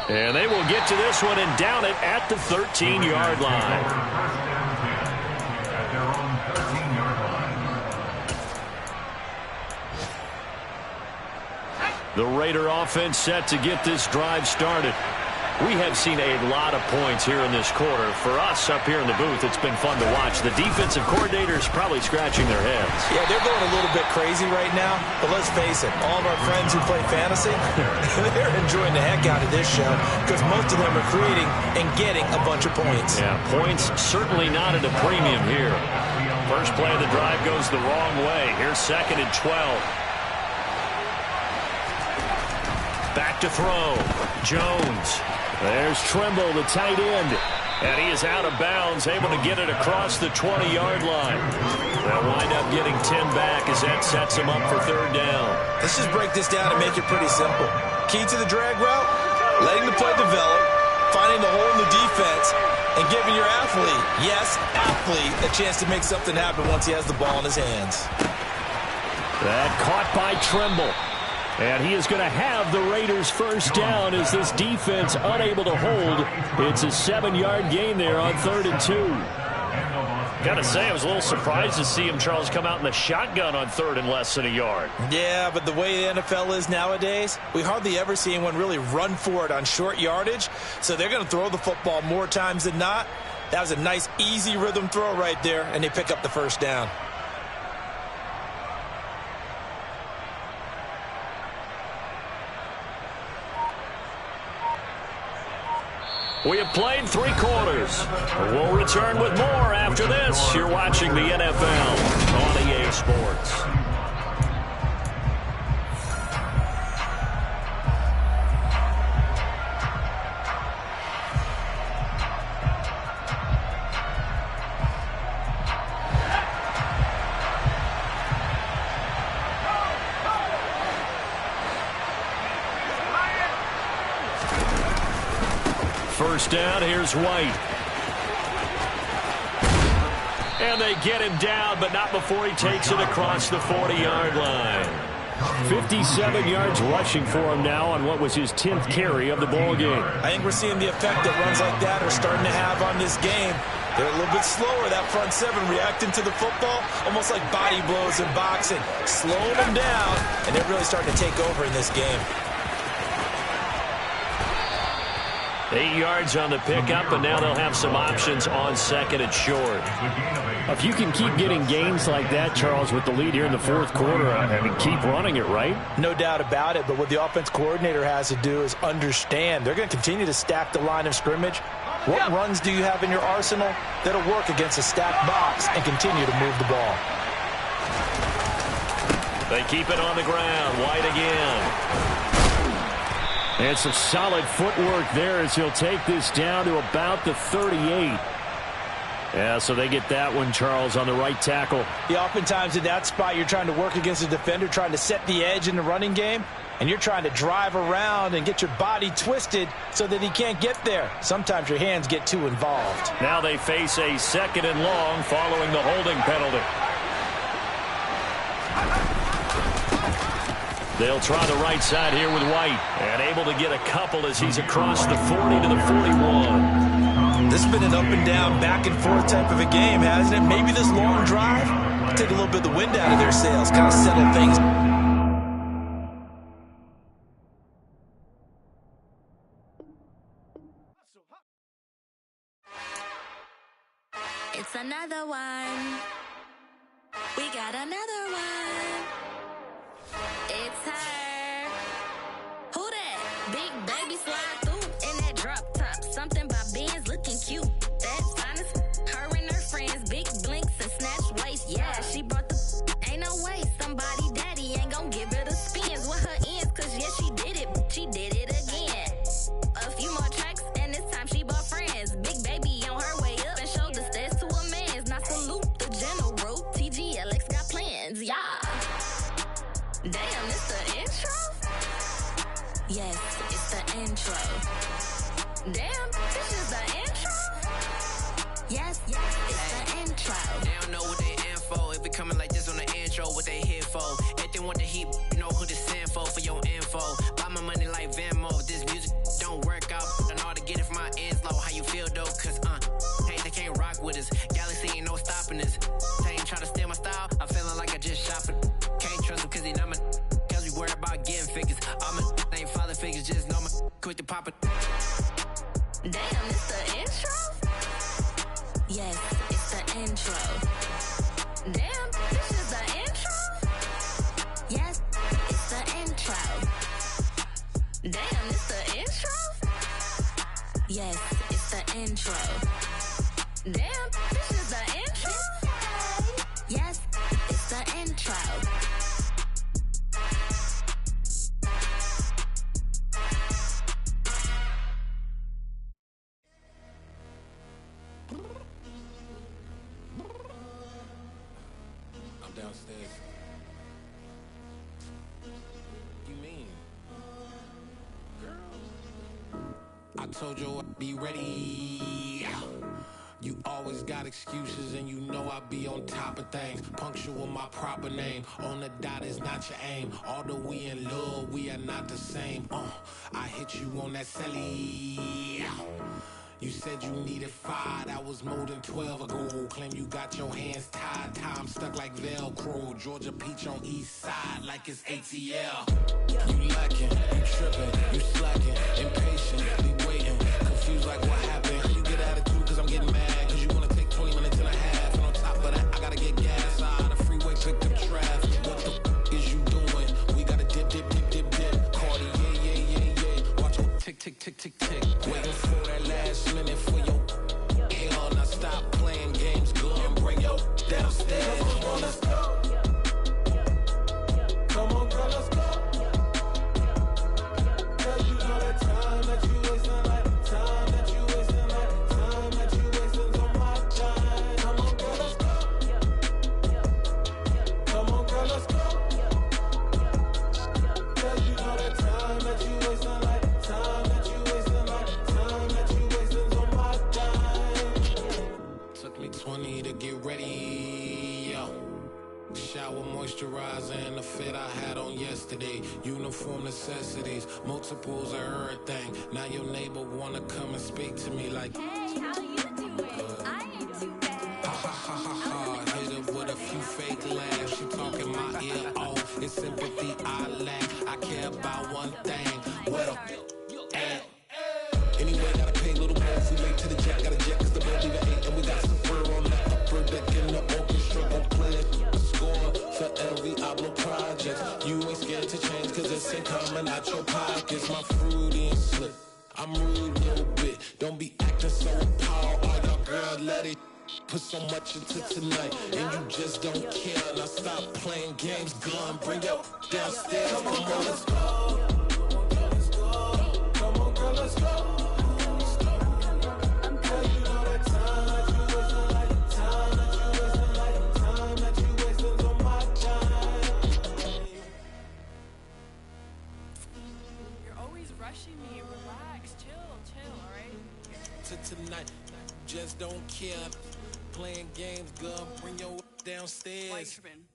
And they will get to this one and down it at the 13-yard line. The Raider offense set to get this drive started. We have seen a lot of points here in this quarter. For us up here in the booth, it's been fun to watch. The defensive coordinators probably scratching their heads. Yeah, they're going a little bit crazy right now. But let's face it, all of our friends who play fantasy, they're enjoying the heck out of this show because most of them are creating and getting a bunch of points. Yeah, points certainly not at a premium here. First play of the drive goes the wrong way. Here's 2nd and 12. Back to throw. Jones. There's Trimble, the tight end. And he is out of bounds, able to get it across the 20-yard line. They'll wind up getting 10 back as that sets him up for 3rd down. Let's just break this down and make it pretty simple. Key to the drag route, letting the play develop, finding the hole in the defense, and giving your athlete, yes, athlete, a chance to make something happen once he has the ball in his hands. That caught by Trimble. And he is going to have the Raiders first down as this defense unable to hold. It's a 7-yard gain there on 3rd and 2. Got to say, I was a little surprised to see him, Charles, come out in the shotgun on 3rd and less than a yard. Yeah, but the way the NFL is nowadays, we hardly ever see anyone really run for it on short yardage. So they're going to throw the football more times than not. That was a nice, easy rhythm throw right there, and they pick up the first down. We have played 3 quarters. We'll return with more after this. You're watching the NFL on EA Sports. First down, here's White. And they get him down, but not before he takes it across the 40-yard line. 57 yards rushing for him now on what was his 10th carry of the ball game. I think we're seeing the effect that runs like that are starting to have on this game. They're a little bit slower, that front 7, reacting to the football, almost like body blows in boxing. Slowing them down, and they're really starting to take over in this game. 8 yards on the pickup, and now they'll have some options on 2nd and short. If you can keep getting gains like that, Charles, with the lead here in the 4th quarter, I mean, keep running it, right? No doubt about it, but what the offense coordinator has to do is understand. They're going to continue to stack the line of scrimmage. What runs do you have in your arsenal that'll work against a stacked box and continue to move the ball? They keep it on the ground. White again. And some solid footwork there as he'll take this down to about the 38. Yeah, so they get that one, Charles, on the right tackle. Yeah, oftentimes in that spot, you're trying to work against a defender, trying to set the edge in the running game, and you're trying to drive around and get your body twisted so that he can't get there. Sometimes your hands get too involved. Now they face a 2nd and long following the holding penalty. They'll try the right side here with White. And able to get a couple as he's across the 40 to the 41. This has been an up and down, back and forth type of a game, hasn't it? Maybe this long drive will take a little bit of the wind out of their sails, kind of settle things. It's another one. We got another one. It's her. Who that? Big baby slide through in that drop top. Something about Benz looking cute. That's honest. Her and her friends, big blinks and snatch waist. Yeah, she brought the. Ain't no way somebody daddy ain't gon' give her the spins with her ends. Cause yeah, she did it. She did it again. A few more tracks and this time she bought friends. Big baby on her way up and showed the stairs to a man's. Now salute the general. TGLX got plans. Yeah. Damn, it's the intro? Yes, it's the intro. Damn, this is the intro? Yes, it's the intro. They don't know what they in for. If it coming like this on the intro, what they here for? If they want the heat, you know who to send for your info. Buy my money like Venmo. This music don't work out. And all to get it from my ends low. How you feel though? Cause hey, they can't rock with us. Galaxy ain't no stopping us. They ain't try to steal my style. I'm feeling like I just shot for. Can't trust him cause he not my. Cause we worried about getting figures. All my ain't father figures. Just know my quick to pop it. Damn, it's the intro? Yes, it's the intro. Damn, this is the intro? Yes, it's the intro. Damn, it's the intro? Yes, it's the intro. Damn, this is the intro? Yes, it's the intro. I'm downstairs. You mean? Girl, I told you I'd be ready. You always got excuses and you know I be on top of things. Punctual my proper name. On the dot is not your aim. Although we in love, we are not the same. I hit you on that celly. You said you needed 5, that was more than 12 ago. Claim you got your hands tied, time stuck like Velcro. Georgia Peach on east side like it's ATL. You lacking, you tripping, you slacking, impatient, be waiting, confused like what happened. You get attitude cause I'm getting mad, cause you wanna take 20 minutes and a half. And on top of that, I gotta get gas out of the freeway, pick up traffic. What the is you doing? We gotta dip, dip, dip, dip, dip. Cardi, yeah. Watch your tick, tick, tick, tick, tick. Waiting for that last minute for your hell. Now stop playing games, go and bring your downstairs. Come on, let's go. Come on, girl, let's go. Cause you know that time that you wasting, like time that you wasting, like time that you wasting on my time. Come on, girl, let's go. Come on, girl, let's go. Cause you know that time that you wasting, like time that you wasting, like time that you wasting on my time. Took me 20 to get ready, yo. Shower, moisturizer, and the fit I had on yesterday. Uniform necessities, multiples of everything. Now your neighbor wanna come and speak to me like, Hey, how you doing? I ain't too bad. ha ha ha ha ha. Hit her with a few fake laughs. She talking my ear off. It's sympathy I lack. I care about one thing. What up? Anyway, gotta pay a little more if we late to the jet. Got a jet cause the boat leave at 8. And we got some fur on the upper deck in the orchestra. Go play a score for every Oblo project. You ain't scared to change cause it's ain't coming out your pockets. My fruity and slip. I'm rude a little bit. Don't be acting so appalled. All y'all girl, let it put so much into tonight. And you just don't care. Now stop playing games. Gun, bring your downstairs. Come on, girl, let's go. Come on, girl, let's go. Me, relax, chill, all right? To tonight, just don't care. Playing games, girl, bring your downstairs. Why tripping?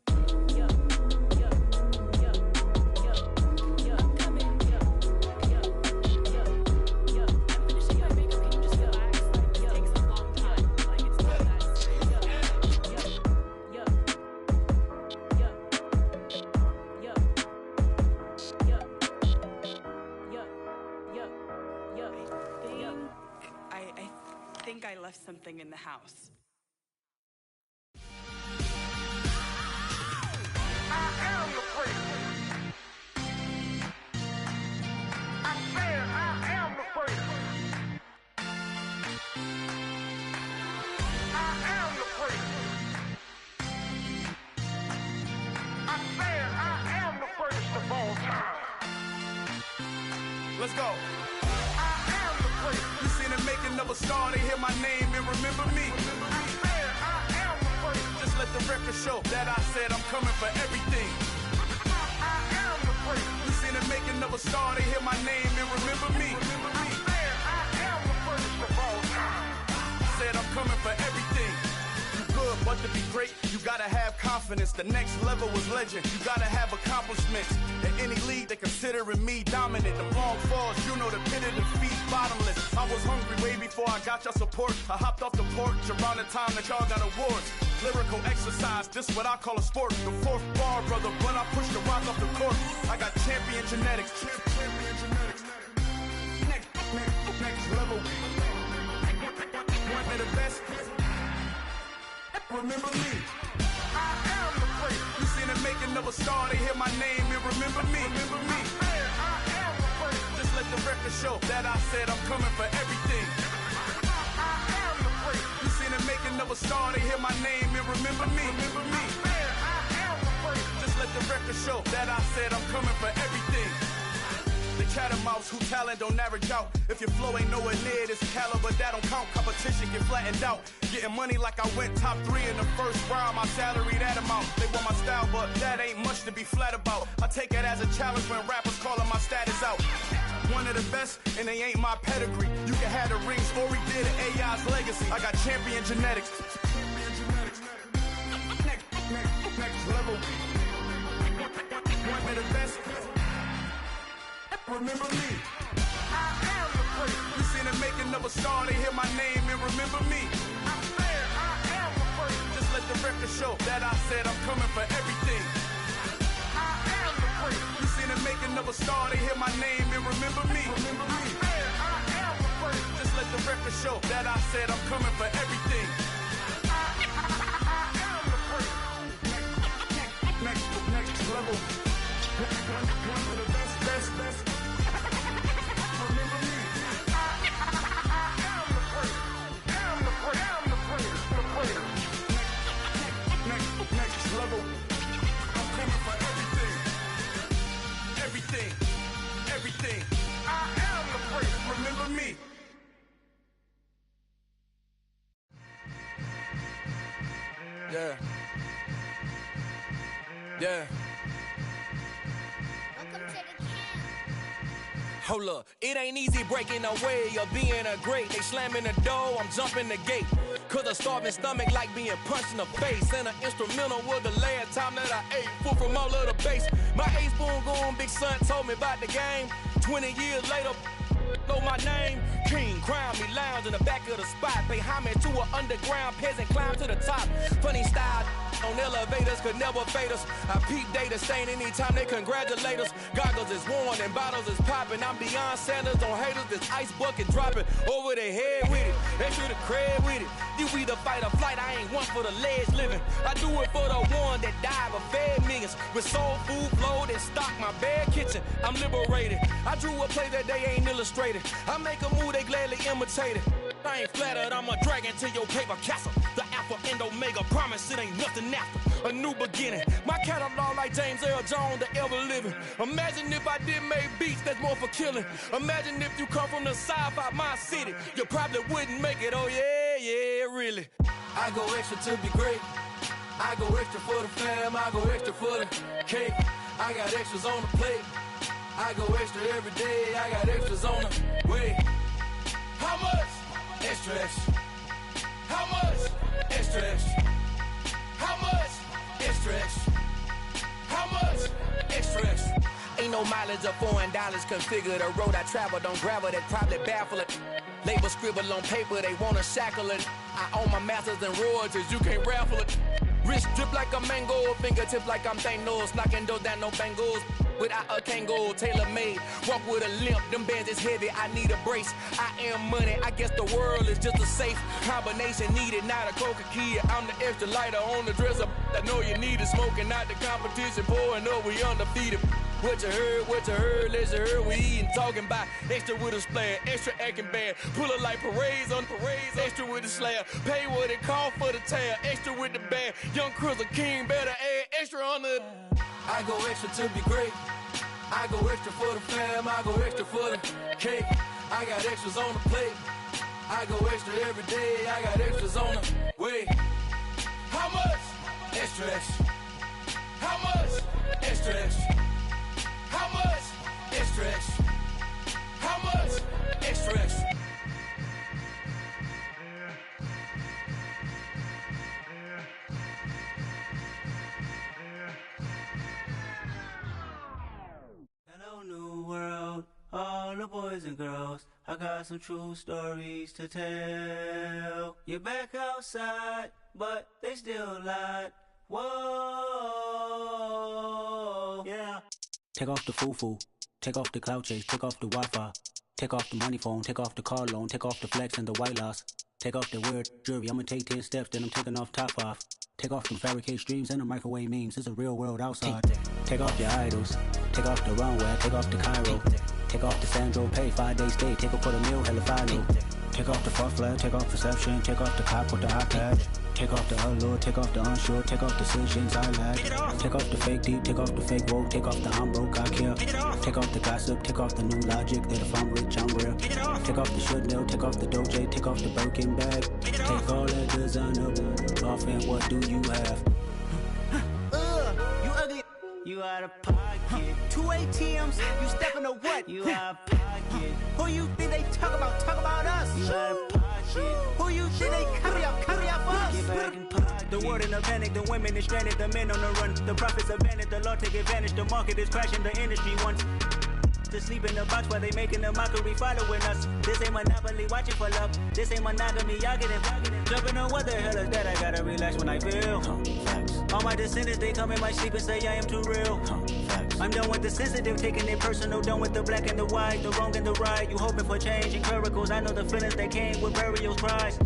I left something in the house. I am the freak. I said I am the freak. I am the freak. I said I am the first of all time. Let's go. You seen the making of a star, they hear my name and remember me. I said I am the first. Just let the record show that I said I'm coming for everything. I am the first. You seen the making of a star, they hear my name and remember me. I said I am the first of all time. Said I'm coming for everything. You good, but to be great, you gotta have confidence. The next level was legend. You gotta have accomplishments. In any league, they considering me dominant. The long falls, you know the pit of defeat, bottomless. I was hungry way before I got your support. I hopped off the porch around the time that y'all got awards. Lyrical exercise, this what I call a sport. The fourth bar, brother, when I push the rock off the court. I got champion genetics. Champion genetics. Next level. One of the best. Remember me. I am the freak. You seen the making of a star, they hear my name and remember me. Remember me. I am the freak. Just let the record show that I said I'm coming for everything. I am the freak. You seen the making of a star, they hear my name and remember me. Remember me. I am the freak. Just let the record show that I said I'm coming for everything. The catamounts who talent don't average out. If your flow ain't nowhere near this caliber, that don't count. Competition get flattened out. Getting money like I went top 3 in the first round. My salary that amount. They want my style, but that ain't much to be flat about. I take it as a challenge when rappers calling my status out. One of the best, and they ain't my pedigree. You can have the rings, or we did an AI's legacy. I got champion genetics. Next level. One of the best. Remember me. I am the first. You seen the making of a star, they hear my name and remember me. I said I am the first. Just let the record show that I said I'm coming for everything. I am the first. You seen the making of a star, they hear my name and remember me. Remember me. I said I am the first. Just let the record show that I said I'm coming for everything. I am the first. Next level. One of the best. Remember me. I am the first. I'm the first. Next level. I'm coming for everything. I am the first. Remember me. Yeah. Hold up, it ain't easy breaking away or being a great. They slamming the door, I'm jumping the gate. Cause a starving stomach like being punched in the face. And an instrumental was the last time that I ate. Full from all of the bass. My ace boom goon, big son told me about the game. 20 years later, know my name. King, crown me, lounge in the back of the spot. Pay homage to an underground peasant, climb to the top. Funny style on elevators could never fade us. I peep data stain anytime they congratulate us. Goggles is worn and bottles is popping. I'm beyond Sanders on haters, this ice bucket dropping over their head with it. They should have cred with it. You either fight or flight, I ain't one for the ledge living. I do it for the one that died but fed millions. With soul food flowed and stocked my bare kitchen. I'm liberated. I drew a play that they ain't illustrated. I make a move, they gladly imitate it. I ain't flattered, I'm a dragon to your paper castle. The Alpha and Omega, promise it ain't nothing after. A new beginning. My catalog like James Earl Jones, the ever living. Imagine if I did make beats that's more for killing. Imagine if you come from the south out my city. You probably wouldn't make it, oh yeah, really. I go extra to be great. I go extra for the fam, I go extra for the cake. I got extras on the plate. I go extra every day, I got extras on the way. How much? Extra, extra. How much? Extra, extra. How much? Extra, extra. How much? Extra, extra. Ain't no mileage of $4 configure the road I travel. Don't gravel, that probably baffle it. Label scribble on paper, they wanna shackle it. I own my masters and royalties, you can't raffle it. Wrist drip like a mango, fingertips like I'm Thanos. Knocking doors down, no bangles. Without a Kango, tailor-made. Walk with a limp, them bands is heavy, I need a brace. I am money, I guess the world is just a safe combination needed, not a coca key. I'm the extra lighter on the dresser. I know you need it, smoking out the competition, pouring up, we undefeated. What you heard, let's you heard, we eating, talking about extra with a splash, extra acting bad, pull it like parades on parades, extra with the slab, pay what it cost for the tab, extra with the bag, young Crizzle King, better add extra on the... I go extra to be great. I go extra for the fam, I go extra for the cake. I got extras on the plate. I go extra every day, I got extras on the way. How much? Extra, extra. How much? Extra, extra. How much? Extra, extra. How much? Extra, extra. Hello, new world, all the boys and girls. I got some true stories to tell. You're back outside, but they still lied. Whoa, yeah. Take off the foo-foo, take off the cloud chase, take off the Wi-Fi, take off the money phone, take off the car loan, take off the flex and the white loss, take off the weird jewelry, I'ma take 10 steps, then I'm taking off top off. Take off them fabricate streams and the microwave memes, it's a real world outside. Take off your idols, take off the runway, take off the Cairo, take off the Sandro pay, 5-day stay, take off for the meal, hella final. Take off the fuck flag, take off perception, take off the cop with the iPad. Take off the allure, take off the unsure, take off decisions I lack. Take off the fake deep, take off the fake woke, take off the I'm broke, I care. Take off the gossip, take off the new logic that if I'm rich, I'm real. Take off the should know, take off the doje, take off the Birkin bag. Take all that designer off and what do you have? You ugly, you out of pocket. pocket. 2 ATMs, you stepping to what? You out of pocket. Who you think they talk about? Talk about us. You out of pocket. Who you think they carry up us? Get back in pocket. The world in a panic, the women is stranded, the men on the run. The profits abandoned, the law take advantage. The market is crashing, the industry wants to sleep in the box while they making a mockery following us. This ain't monopoly, watching for love. This ain't monogamy, y'all get it. Jumping on what the hell is that? I gotta relax when I feel. All my descendants, they come in my sleep and say I am too real. I'm done with the sensitive, taking it personal. Done with the black and the white, the wrong and the right. You hoping for change and miracles. I know the feelings that came with burial cries.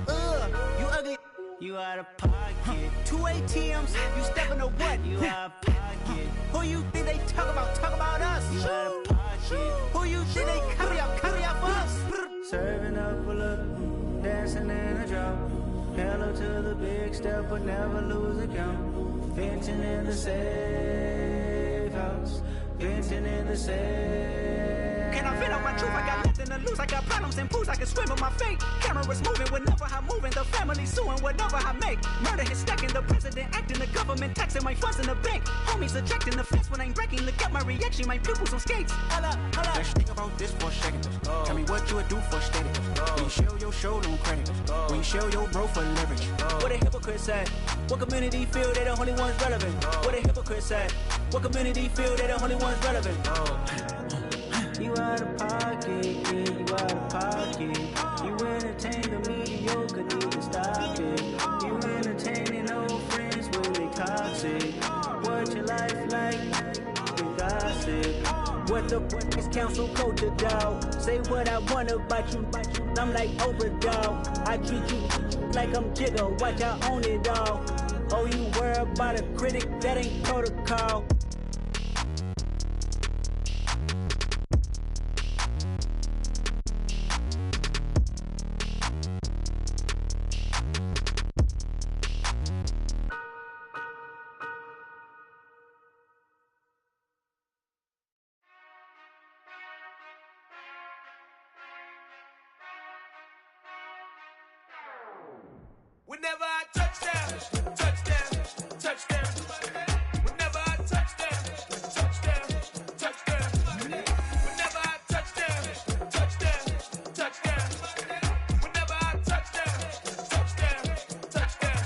You ugly. You out of pocket. 2 ATMs, you stepping to what? You out of pocket. Who you think they talk about? Talk about us. You out of pocket. Who you think they carry up us? Serving up a look, dancing in a drop. Hello to the big step, but never lose a count. Venting in the safe house. Venting in the safe. Can I vent on my truth? I got nothing to lose. I got problems and fools. I can swim with my fate. Cameras moving whenever I'm moving. The family suing whatever I make. Murder is stacking. The president acting. The government taxing my funds in the bank. Homies ejecting the fence when I'm breaking. Look at my reaction. My pupils on skates. Hold up. Let's think about this for a second. Tell me what you would do for status. When you show your show, no credit. When you show your bro for leverage. What a hypocrite said. What community feel they the only ones relevant? What a hypocrite said. What community feel they the only ones relevant? You out of pocket, yeah, you out of pocket. You entertain the mediocre, need to stop it. You entertaining old friends when they toxic. What your life like? You gossip. What the is council culture, dog? Say what I want about you. I'm like Oprah, dog. I treat you like I'm Jigga. Watch I own it all. Oh, you worry about a critic? That ain't protocol. Whenever I touchdown, touchdown, touchdown. Whenever I touchdown, touchdown, touchdown. Whenever I touchdown, touchdown, touchdown. Whenever I touchdown, touchdown, touchdown.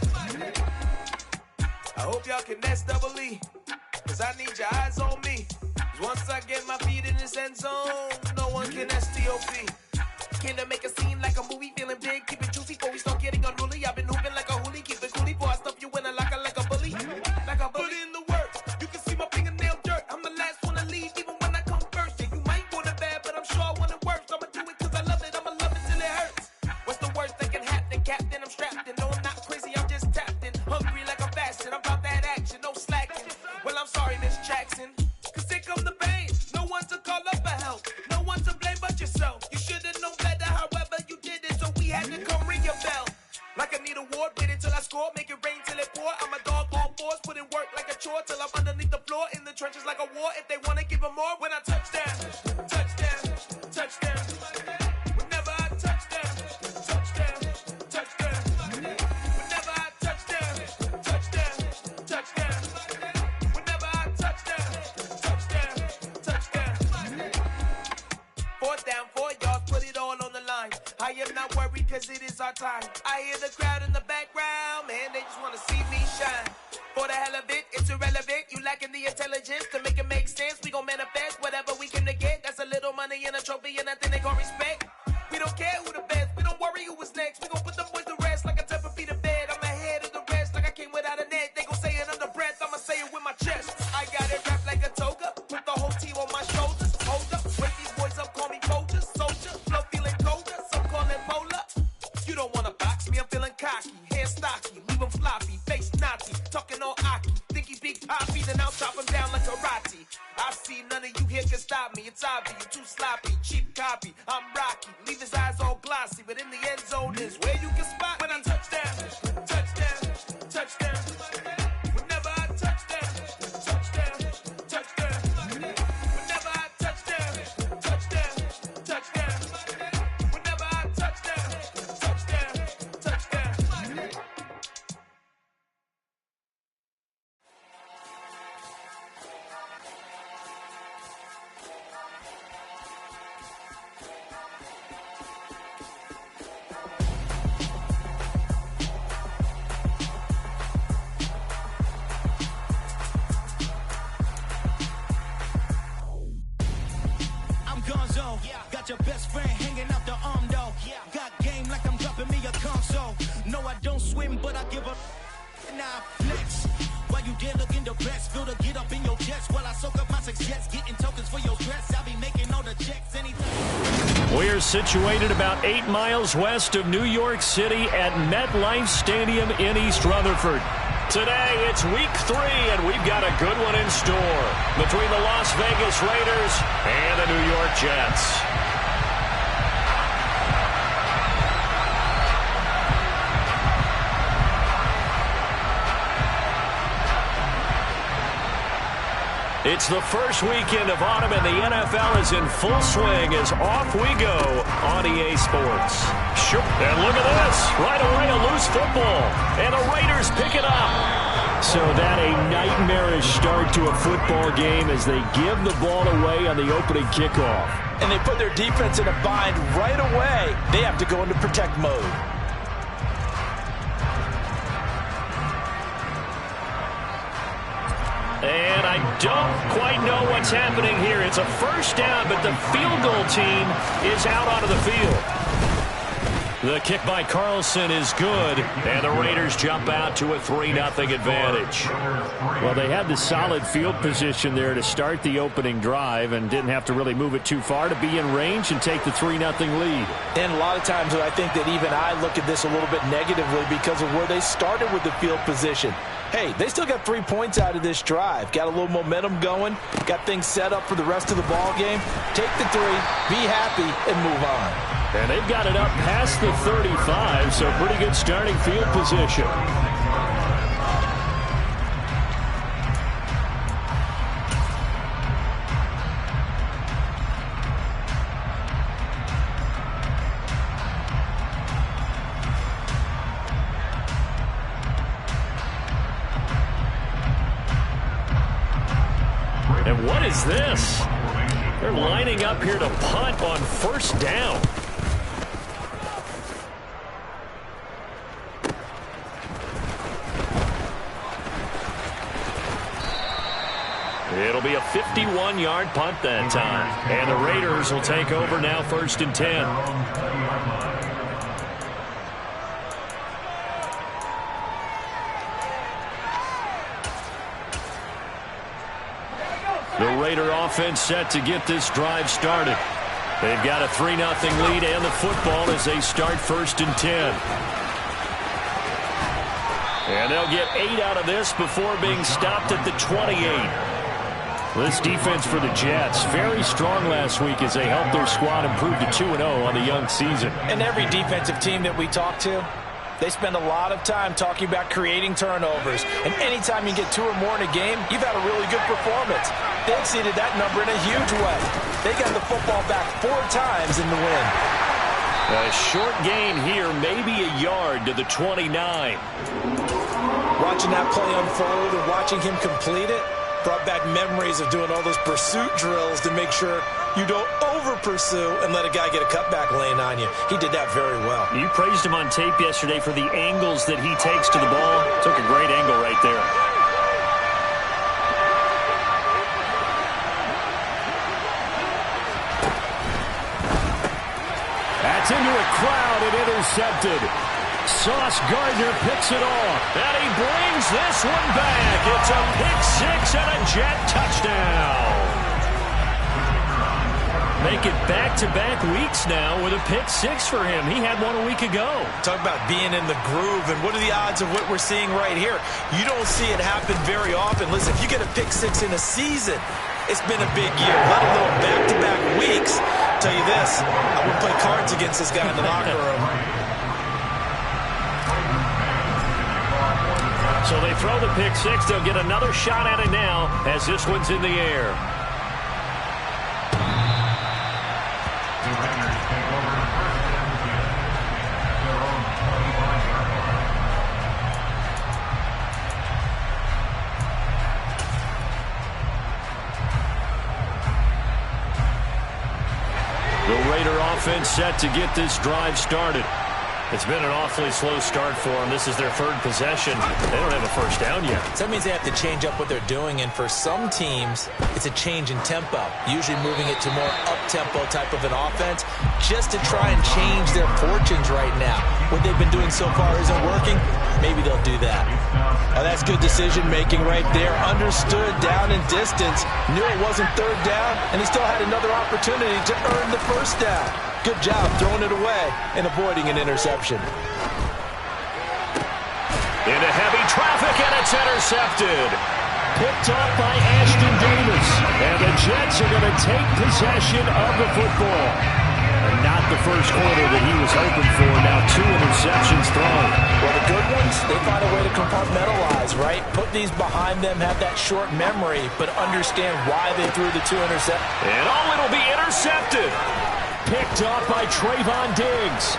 I hope y'all can nest double E, cause I need your eyes on me. Cause once I get my feet in this end zone, no one can STOP. Can I make a scene like a movie, feeling big, keep it juicy before we start getting unruly. I've been hooping like a hoolie, keep it coolie before I stuff you in a locker like a bully. Like a bully in the work, you can see my fingernail dirt. I'm the last one to leave, even when I come first. Yeah, you might want it bad, but I'm sure I want it worse. I'ma do it cause I love it, I'ma love it till it hurts. What's the worst that can happen, Captain? I'm strapped in, no I'm not crazy, I'm just tapped in. Hungry like I'm fasting, I'm about that action, no slacking. Well, I'm sorry, Miss Jackson, cause here come the pain. No one to call up for help, no one to blame but yourself. You should've known better, however you did it, so we had to come ring your bell. Like I need a ward, wait until I score, make it rain till it pour. I'm a dog on fours, put in work like a chore till I'm underneath the floor, in the trenches like a war. If they wanna give them more, when I touchdown, touchdown, touchdown. Whenever I touchdown, touchdown, touchdown. Whenever I touchdown, touchdown, touchdown. Whenever I touchdown, touchdown, touchdown. 4th down, 4 yards, put it all on the line. I am not worried cause it is our time. I hear the crowd in the background, man, they just wanna see me shine. For the hell of it, it's irrelevant. You lacking the intelligence to make it make sense. We gon' manifest whatever we came to get. That's a little money and a trophy and nothing they gon' respect. We don't care who the best, we don't worry who was next. We gon' put them boys to rest like a temper feet of bed. I'm ahead of the rest like I came without a net. They gon' say it under breath, I'ma say it with my chest. I got it wrapped like a toga, put the whole team on my shoulders. Hold up, wake these boys up, call me Folger, soldier. Flow feeling colder, some call it polar. You don't wanna box me, I'm feeling cocky. Hair stocky, leave him floppy, face naughty. Talking all aki, think he big poppy, then I'll chop him down like karate. I see none of you here can stop me. It's obvious, you too sloppy, cheap copy. I'm Rocky, leave his eyes all glossy, but in the end zone is where you can spot when I touchdown, touchdown, touchdown. Whenever I touchdown, touchdown, touchdown. Whenever I touchdown, touchdown, touchdown. Whenever I touchdown, touchdown, touchdown. don't swim, but I give a now flex. While you there looking the best, feel the get up in your chest. While I soak up my success, getting tokens for your dress. I'll be making all the checks anytime. We're situated about 8 miles west of New York City at MetLife Stadium in East Rutherford. Today, it's week 3, and we've got a good one in store between the Las Vegas Raiders and the New York Jets. It's the first weekend of autumn, and the NFL is in full swing as off we go on EA Sports. Sure. And look at this. Right away, a loose football. And the Raiders pick it up. So that a nightmarish start to a football game as they give the ball away on the opening kickoff. And they put their defense in a bind right away. They have to go into protect mode. And I don't quite know what's happening here. It's a first down, but the field goal team is out onto the field. The kick by Carlson is good, and the Raiders jump out to a 3-0 advantage. Well, they had the solid field position there to start the opening drive and didn't have to really move it too far to be in range and take the 3-0 lead. And a lot of times I think that even I look at this a little bit negatively because of where they started with the field position. Hey, they still got 3 points out of this drive. Got a little momentum going. Got things set up for the rest of the ball game. Take the 3, be happy, and move on. And they've got it up past the 35, so pretty good starting field position. And what is this? They're lining up here to punt on first down. It'll be a 51-yard punt that time. And the Raiders will take over now, 1st and 10. The Raider offense set to get this drive started. They've got a 3-0 lead and the football as they start 1st and 10. And they'll get 8 out of this before being stopped at the 28. This defense for the Jets, very strong last week as they helped their squad improve to 2-0 on the young season. And every defensive team that we talk to, they spend a lot of time talking about creating turnovers. And anytime you get 2 or more in a game, you've had a really good performance. They exceeded that number in a huge way. They got the football back 4 times in the win. A short gain here, maybe a yard to the 29. Watching that play unfold and watching him complete it brought back memories of doing all those pursuit drills to make sure you don't over-pursue and let a guy get a cutback lane on you. He did that very well. You praised him on tape yesterday for the angles that he takes to the ball. Took a great angle right there. That's into a crowd and intercepted. Sauce Gardner picks it off. And he brings this one back. It's a pick 6 and a Jet touchdown. Make it back-to-back weeks now with a pick 6 for him. He had one a week ago. Talk about being in the groove, and what are the odds of what we're seeing right here? You don't see it happen very often. Listen, if you get a pick 6 in a season, it's been a big year, let alone back-to-back weeks. I'll tell you this, I wouldn't play cards against this guy in the locker room. So they throw the pick 6. They'll get another shot at it now as this one's in the air. The Raider offense set to get this drive started. It's been an awfully slow start for them. This is their third possession. They don't have a first down yet. So that means they have to change up what they're doing, and for some teams, it's a change in tempo, usually moving it to more up-tempo type of an offense just to try and change their fortunes right now. What they've been doing so far isn't working. Maybe they'll do that. Now that's good decision-making right there. Understood down and distance. Knew it wasn't third down, and he still had another opportunity to earn the first down. Good job throwing it away and avoiding an interception. Into heavy traffic, and it's intercepted. Picked up by Ashton Davis. And the Jets are going to take possession of the football. And not the first quarter that he was hoping for. Now 2 interceptions thrown. Well, the good ones, they find a way to compartmentalize, right? Put these behind them, have that short memory, but understand why they threw the 2 interceptions. And it'll be intercepted. Picked up by Trayvon Diggs.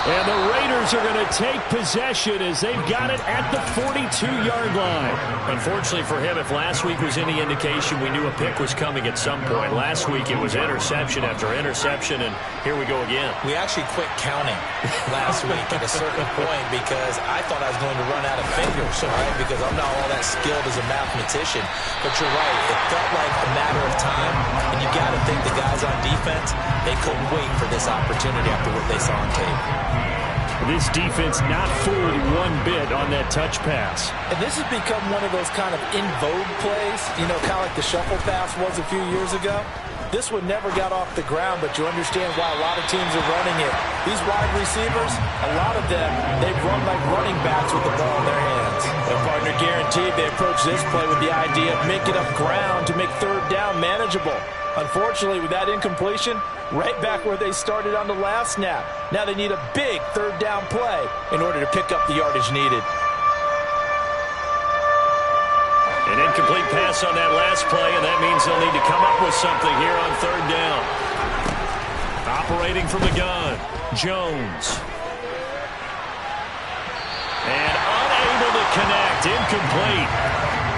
And the Raiders are going to take possession as they've got it at the 42-yard line. Unfortunately for him, if last week was any indication, we knew a pick was coming at some point. Last week it was interception after interception, and here we go again. We actually quit counting last week at a certain point because I thought I was going to run out of fingers, all right, because I'm not all that skilled as a mathematician. But you're right, it felt like a matter of time, and you got to think the guys on defense, they couldn't wait for this opportunity after what they saw on tape. This defense not fooled one bit on that touch pass. And this has become one of those kind of in vogue plays, you know, kind of like the shuffle pass was a few years ago. This one never got off the ground, but you understand why a lot of teams are running it. These wide receivers, a lot of them, they run like running backs with the ball in their hands. Their partner guaranteed they approach this play with the idea of making up ground to make third down manageable. Unfortunately, with that incompletion, right back where they started on the last snap. Now they need a big third down play in order to pick up the yardage needed. An incomplete pass on that last play, and that means they'll need to come up with something here on third down. Operating from the gun, Jones. And unable to connect, incomplete.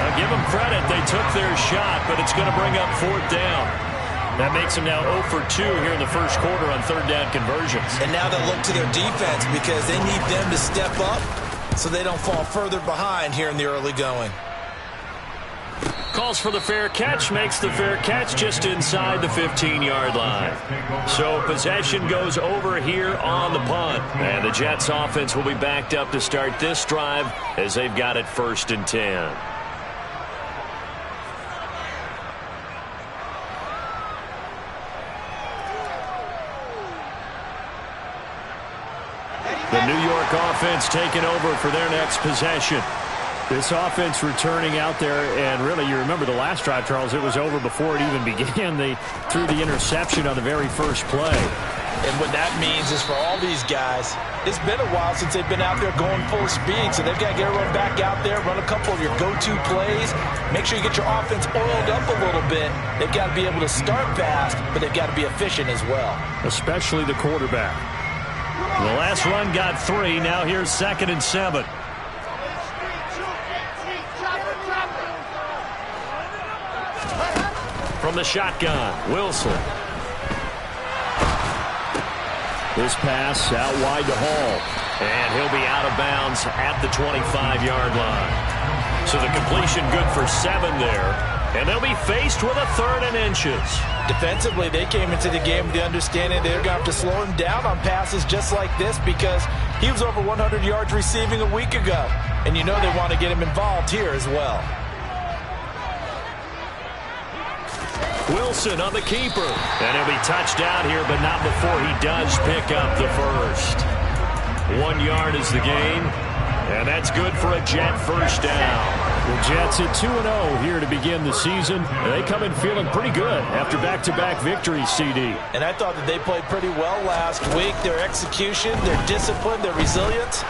Now give them credit, they took their shot, but it's going to bring up fourth down. That makes them now 0 for 2 here in the first quarter on third down conversions. And now they'll look to their defense because they need them to step up so they don't fall further behind here in the early going. Calls for the fair catch, makes the fair catch just inside the 15-yard line. So possession goes over here on the punt. And the Jets offense will be backed up to start this drive as they've got it 1st and 10. The New York offense taking over for their next possession. This offense returning out there, and really, you remember the last drive, Charles, it was over before it even began. They threw the interception on the very first play. And what that means is for all these guys, it's been a while since they've been out there going full speed, so they've got to get everyone back out there, run a couple of your go-to plays, make sure you get your offense oiled up a little bit. They've got to be able to start fast, but they've got to be efficient as well. Especially the quarterback. The last run got 3. Now here's 2nd and 7. From the shotgun, Wilson. This pass out wide to Hall. And he'll be out of bounds at the 25-yard line. So the completion good for 7 there. And they'll be faced with a 3rd and inches. Defensively, they came into the game with the understanding they're going to have to slow him down on passes just like this because he was over 100 yards receiving a week ago. And you know they want to get him involved here as well. Wilson on the keeper. And he'll be touched out here, but not before he does pick up the first. 1 yard is the gain. And that's good for a Jet first down. The Jets at 2-0 here to begin the season. They come in feeling pretty good after back-to-back victories, CD. And I thought that they played pretty well last week. Their execution, their discipline, their resilience,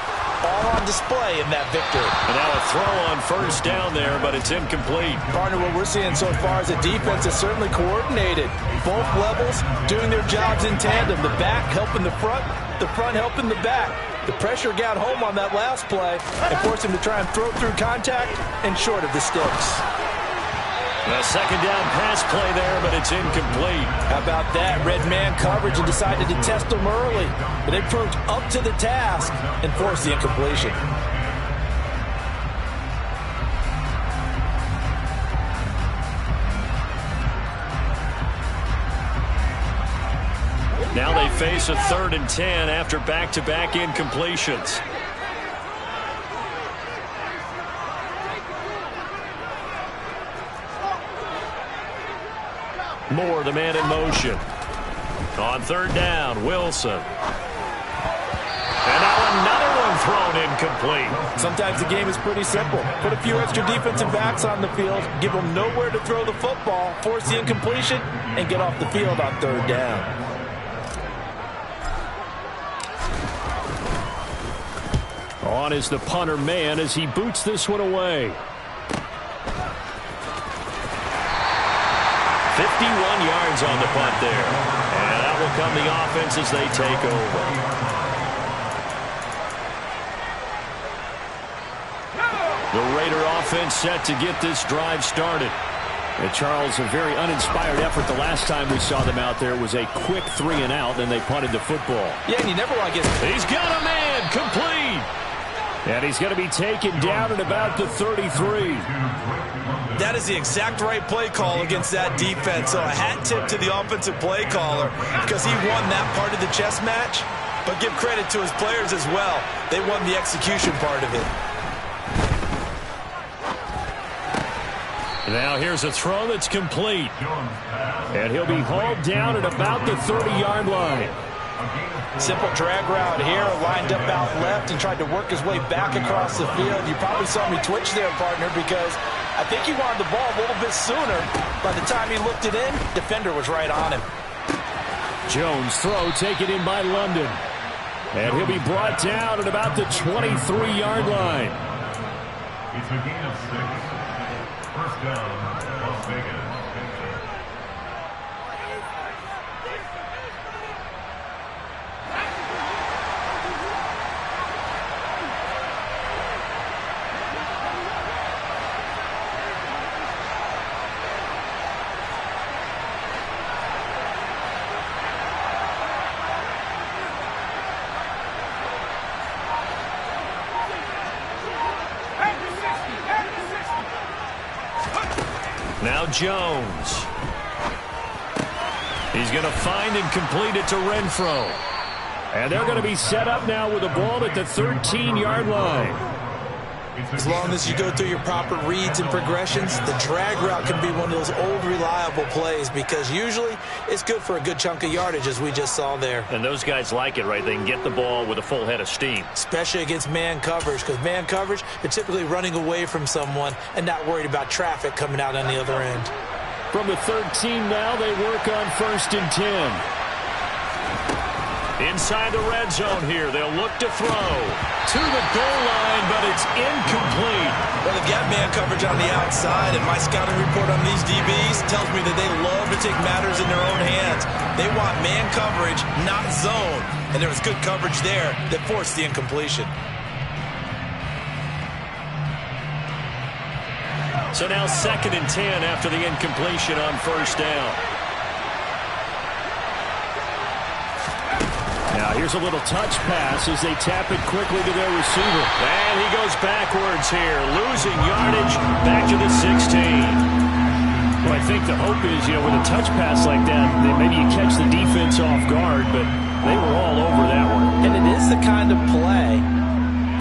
all on display in that victory. And now a throw on first down there, but it's incomplete. Partner, what we're seeing so far is a defense is certainly coordinated. Both levels doing their jobs in tandem. The back helping the front helping the back. The pressure got home on that last play and forced him to try and throw through contact and short of the sticks. A second down pass play there, but it's incomplete. How about that? Red man coverage and decided to test them early. But they proved up to the task and forced the incompletion. Now they face a 3rd and 10 after back-to-back incompletions. Moore, the man in motion. On 3rd down, Wilson. And now another one thrown incomplete. Sometimes the game is pretty simple. Put a few extra defensive backs on the field, give them nowhere to throw the football, force the incompletion, and get off the field on 3rd down. On is the punter man as he boots this one away. 51 yards on the punt there. And out will come the offense as they take over. The Raider offense set to get this drive started. And Charles, a very uninspired effort the last time we saw them out there was a quick 3 and out, then they punted the football. Yeah, and you never want to get... He's got a man complete. And he's going to be taken down at about the 33. That is the exact right play call against that defense. So a hat tip to the offensive play caller because he won that part of the chess match. But give credit to his players as well. They won the execution part of it. Now here's a throw that's complete. And he'll be hauled down at about the 30-yard line. Simple drag route here, lined up out left and tried to work his way back across the field. You probably saw me twitch there, partner, because I think he wanted the ball a little bit sooner. By the time he looked it in, defender was right on him. Jones throw taken in by London. And he'll be brought down at about the 23-yard line. It's a gain of 6. First down, Las Vegas. Now Jones. He's going to find and complete it to Renfro. And they're going to be set up now with the ball at the 13-yard line. As long as you go through your proper reads and progressions, the drag route can be one of those old reliable plays because usually it's good for a good chunk of yardage as we just saw there. And those guys like it, right? They can get the ball with a full head of steam. Especially against man coverage because man coverage, they're typically running away from someone and not worried about traffic coming out on the other end. From the 13 now, they work on 1st and 10. Inside the red zone here, they'll look to throw to the goal line, but it's incomplete. Well, they've got man coverage on the outside, and my scouting report on these DBs tells me that they love to take matters in their own hands. They want man coverage, not zone, and there was good coverage there that forced the incompletion. So now 2nd and 10 after the incompletion on 1st down. Now here's a little touch pass as they tap it quickly to their receiver. And he goes backwards here, losing yardage back to the 16. Well, I think the hope is, with a touch pass like that, that maybe you catch the defense off guard, but they were all over that one. And it is the kind of play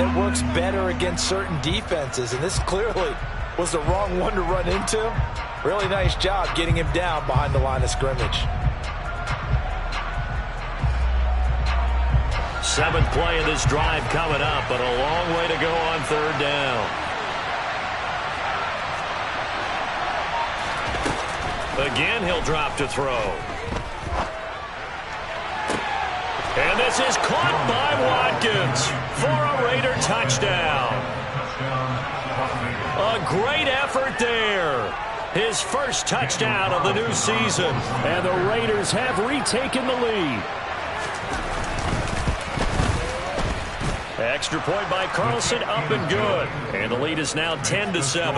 that works better against certain defenses, and this clearly was the wrong one to run into. Really nice job getting him down behind the line of scrimmage. 7th play of this drive coming up, but a long way to go on 3rd down. Again, he'll drop to throw. And this is caught by Watkins for a Raider touchdown. A great effort there. His first touchdown of the new season. And the Raiders have retaken the lead. Extra point by Carlson, up and good. And the lead is now 10-7.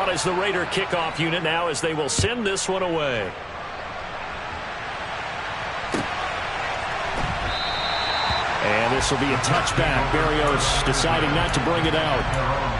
on as the Raider kickoff unit now as they will send this one away. And this will be a touchback. Berrios deciding not to bring it out.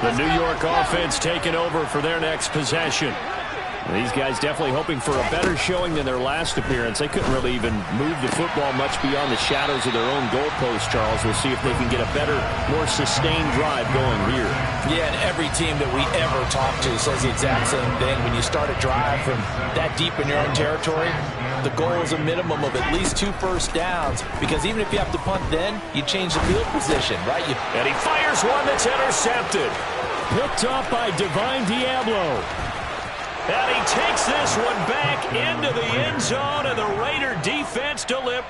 The New York offense taking over for their next possession. These guys definitely hoping for a better showing than their last appearance. They couldn't really even move the football much beyond the shadows of their own goalpost, Charles. We'll see if they can get a better, more sustained drive going here. Yeah, and every team that we ever talk to says the exact same thing. When you start a drive from that deep in your own territory, the goal is a minimum of at least 2 first downs, because even if you have to punt then, you change the field position, right? And he fires one that's intercepted. Picked off by Divine Diablo. And he takes this one back into the end zone, and the Raider defense delivers.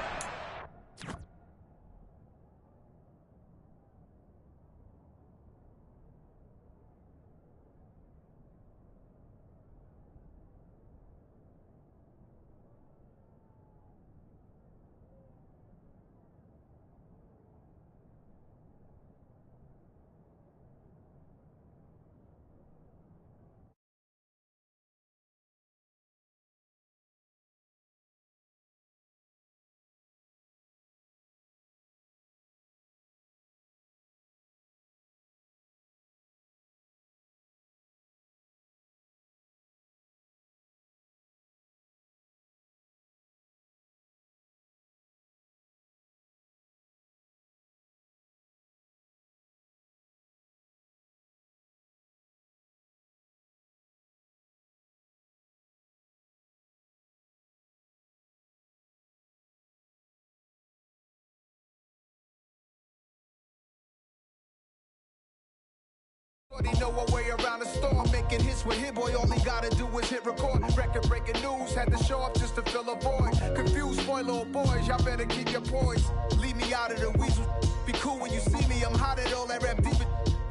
Know a way around the storm, making hits with Hit Boy. All he gotta do is hit record. Record-breaking news, had to show up just to fill a void. Confused, boy, little boys, y'all better keep your poise. Leave me out of the weasel. Be cool when you see me. I'm hot at all that rap deep.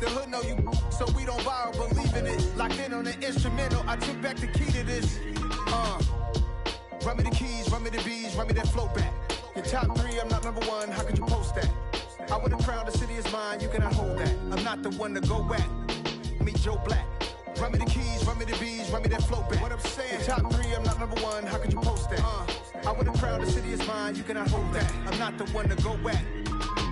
The hood know you, so we don't borrow, believe in it. Locked in on the instrumental, I took back the key to this. Run me the keys, run me the bees, run me that flow back. Your top 3, I'm not number 1. How could you post that? I would have crowned the city is mine, you cannot hold that. I'm not the one to go back. Meet Joe Black. Run me the keys, run me the bees, run me that flow back. What I'm saying, the top 3, I'm not number 1. How could you post that? I would have crowned the city is mine, you cannot hold that. I'm not the one to go back.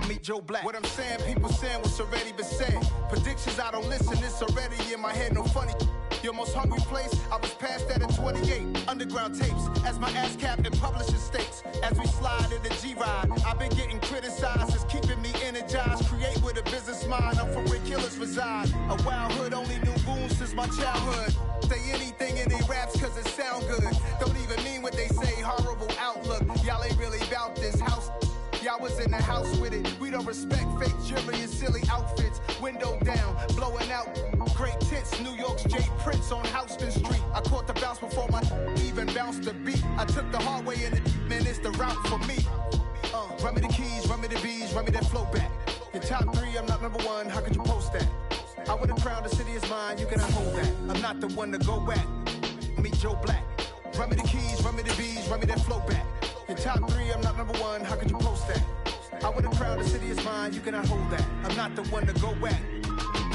Meet Joe Black. What I'm saying, people saying what's already been said. Predictions, I don't listen, it's already in my head, no funny. Your most hungry place, I was past that in 28. Underground tapes, as my ass cap in publishing states. As we slide in the G-Ride, I've been getting criticized, it's keeping me energized. Create with a business mind, I'm for where killers reside. A wild hood, only knew goons since my childhood. Say anything in they raps cause it sound good. Don't even mean what they say, horrible outlook. Y'all ain't really about this house. Y'all was in the house with it. We don't respect fake jewelry and silly outfits. Window down, blowing out. Great tits, New York's J. Prince on Houston Street. I caught the bounce before my even bounced the beat. I took the hard way in it, man, it's the route for me. Run me the keys, run me the bees, run me that flow back. Your top 3, I'm not number 1. How could you post that? I would have crowned the city is mine, you cannot hold that. I'm not the one to go back. Meet Joe Black. Run me the keys, run me the bees, run me that flow back. Your top 3, I'm not number 1. How could you post that? I would have crowned the city is mine, you cannot hold that. I'm not the one to go back.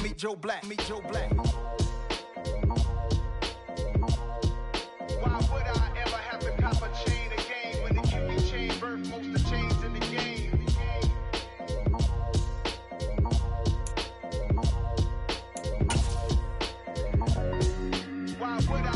Meet Joe Black, meet Joe Black. Why would I ever have to cop a chain again when the QB chain birth most of the chains in the game? Why would I?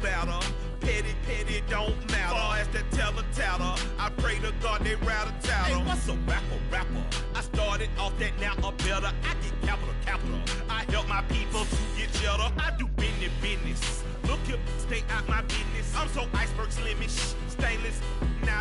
Better. Petty don't matter. Far as the teller, I pray to God they rattle tattle. Hey, what's a rapper? I started off that, now a better. I get capital. I help my people to get cheddar. I do business. Look here, stay out my business. I'm so iceberg slimish, stainless. Now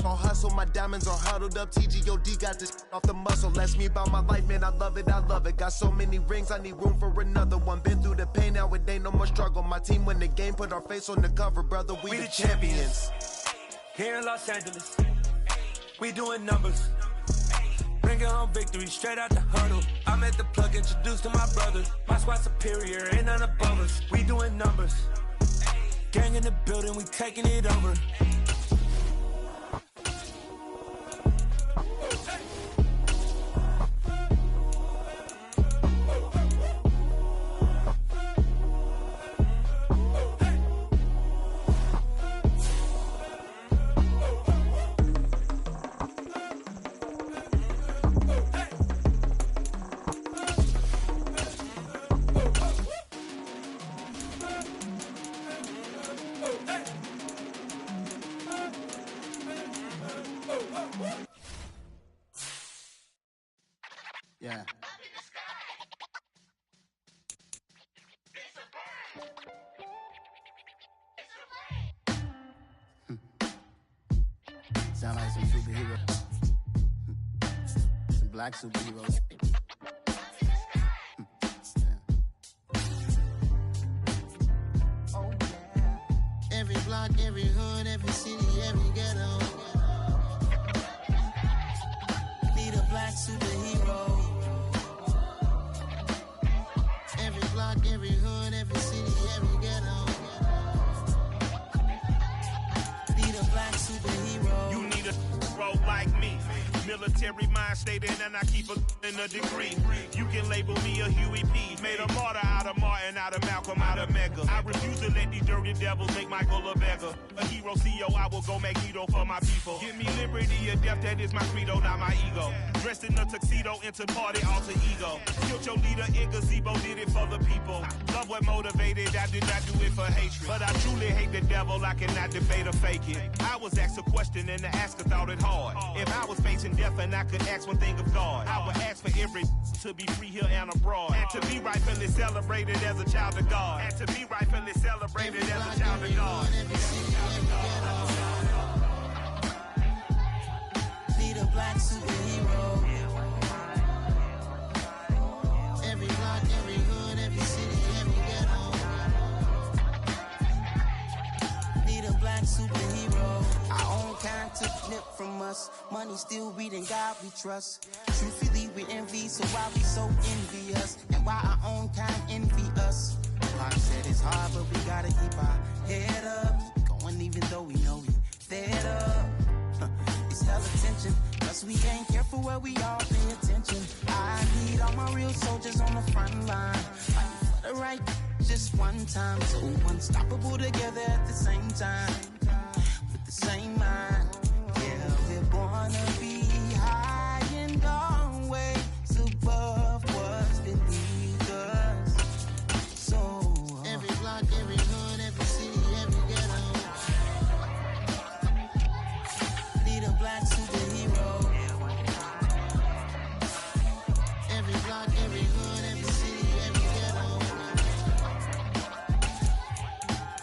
on hustle, my diamonds are huddled up. TGOD got this off the muscle. That's me about my life, man. I love it, I love it. Got so many rings, I need room for another one. Been through the pain, now it ain't no more struggle. My team win the game, put our face on the cover, brother. We the champions. Here in Los Angeles, we doing numbers. Bringing home victory straight out the huddle. I'm at the plug, introduced to my brother. My squad superior, ain't none above us. We doing numbers. Gang in the building, we taking it over. Yeah. Sound like some superheroes. Some black superheroes. Oh, yeah. Every block, every hood, every city, every ghetto. Need a black superhero. Every block, every hood, every city, every ghetto. Need a black superhero. You need a bro like me. Military mind stated, and I keep in a degree. You can label me a Huey P. Made a martyr out of Martin, out of Malcolm, out of Mega. I refuse to let these dirty devils make Michael a beggar. A hero CEO, I will go Magneto for my people. Give me liberty or death, that is my credo, not my ego. Dressed in a tuxedo, into party, alter ego. Killed your leader in gazebo, did it for the people. Love what motivated, I did not do it for hatred. But I truly hate the devil, I cannot debate or fake it. I was asked a question and the asker thought it hard. If I was facing death and I could ask one thing of God, I would ask for every to be free here and abroad. And to be rightfully celebrated as a child of God. And to be rightfully celebrated as a child of God. Need a black superhero. Every block, every hood, every city, every ghetto. Need a black superhero. Our own kind took nip from us. Money still reading God we trust. Truthfully we envy, so why we so envious? And why our own kind envy us? Pac said it's hard, but we gotta keep our head up. Going even though we know we fed up. It's hella tension, cause we ain't careful where we all pay attention. I need all my real soldiers on the front line, fighting for the right just one time. So unstoppable together at the same time, with the same mind. Yeah, we're gonna be high and always above what's beneath us. So every block, every hood, every city, every ghetto. Need a black superhero. Every block, every hood, every city, every ghetto.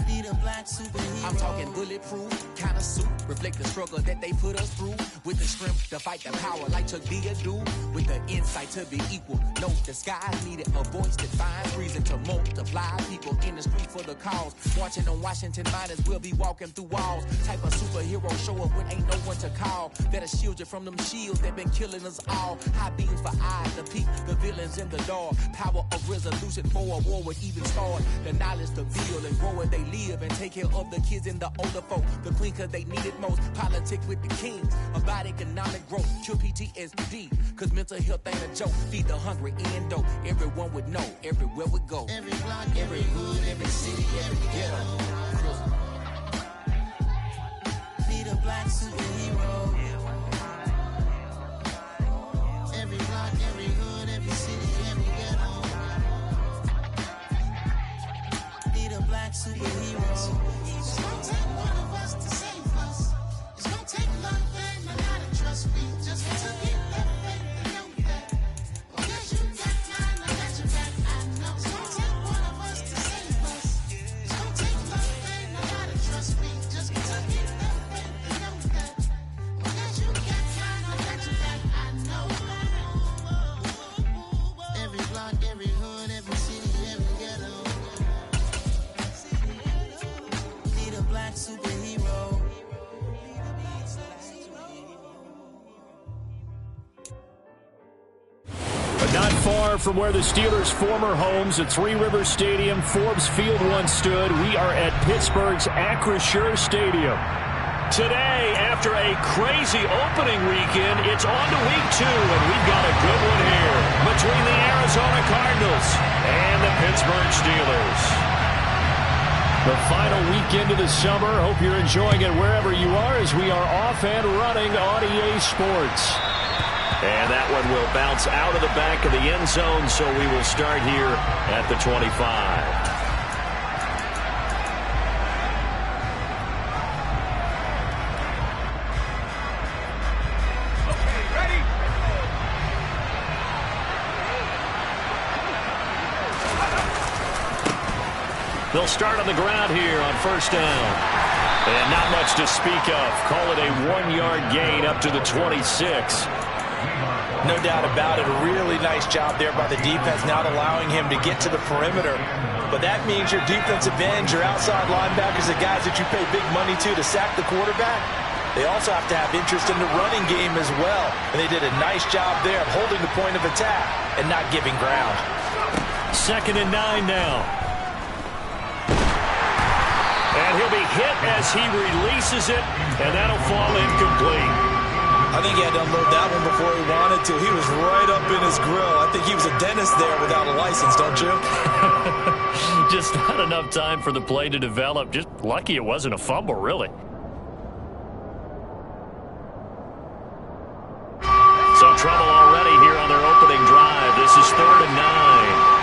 Need a black superhero. I'm talking bulletproof, kind of suit, reflect the struggle that they put us through. With the strength to fight the power like Chuck D do. With the insight to be equal. Note the sky needed a voice that finds reason to multiply. People in the street for the cause. Marching on Washington miners will be walking through walls. Type of superhero show up when ain't no one to call. That'll shield you from them shields that been killing us all. High beams for eyes to peek the villains in the dark. Power of resolution for a war would even start. The knowledge to build and grow where they live and take care of the kids and the older folk. The queen cause they need it most. Politics with the kings. About economic growth. Cure PTSD. Cause mental health ain't a joke. Feed the hungry and dope. Everyone would know. Everywhere we go. Every block, every hood, every city, every ghetto. Need a black superhero. Every block, every hood, every city, every ghetto. Need a black superhero. It's gonna take one of us to save us. It's gonna take love and a lot of trust. We just want to get that faith and know that. Because you got mine, I got your back, I know. It's gonna take one of us to save us. It's gonna take love and a lot of trust. We just want to get that faith and know that. Not far from where the Steelers' former homes at Three Rivers Stadium, Forbes Field once stood, we are at Pittsburgh's Acrisure Stadium. Today, after a crazy opening weekend, it's on to week 2, and we've got a good one here between the Arizona Cardinals and the Pittsburgh Steelers. The final weekend of the summer. Hope you're enjoying it wherever you are as we are off and running on EA Sports. And that one will bounce out of the back of the end zone, so we will start here at the 25. Okay, ready? They'll start on the ground here on first down. And not much to speak of. Call it a 1-yard gain up to the 26. No doubt about it. A really nice job there by the defense, not allowing him to get to the perimeter. But that means your defensive ends, your outside linebackers, the guys that you pay big money to sack the quarterback, they also have to have interest in the running game as well. And they did a nice job there of holding the point of attack and not giving ground. 2nd and 9 now. And he'll be hit as he releases it, and that'll fall incomplete. I think he had to unload that one before he wanted to. He was right up in his grill. I think he was a dentist there without a license, don't you? Just not enough time for the play to develop. Just lucky it wasn't a fumble, really. So trouble already here on their opening drive. This is 3rd and 9.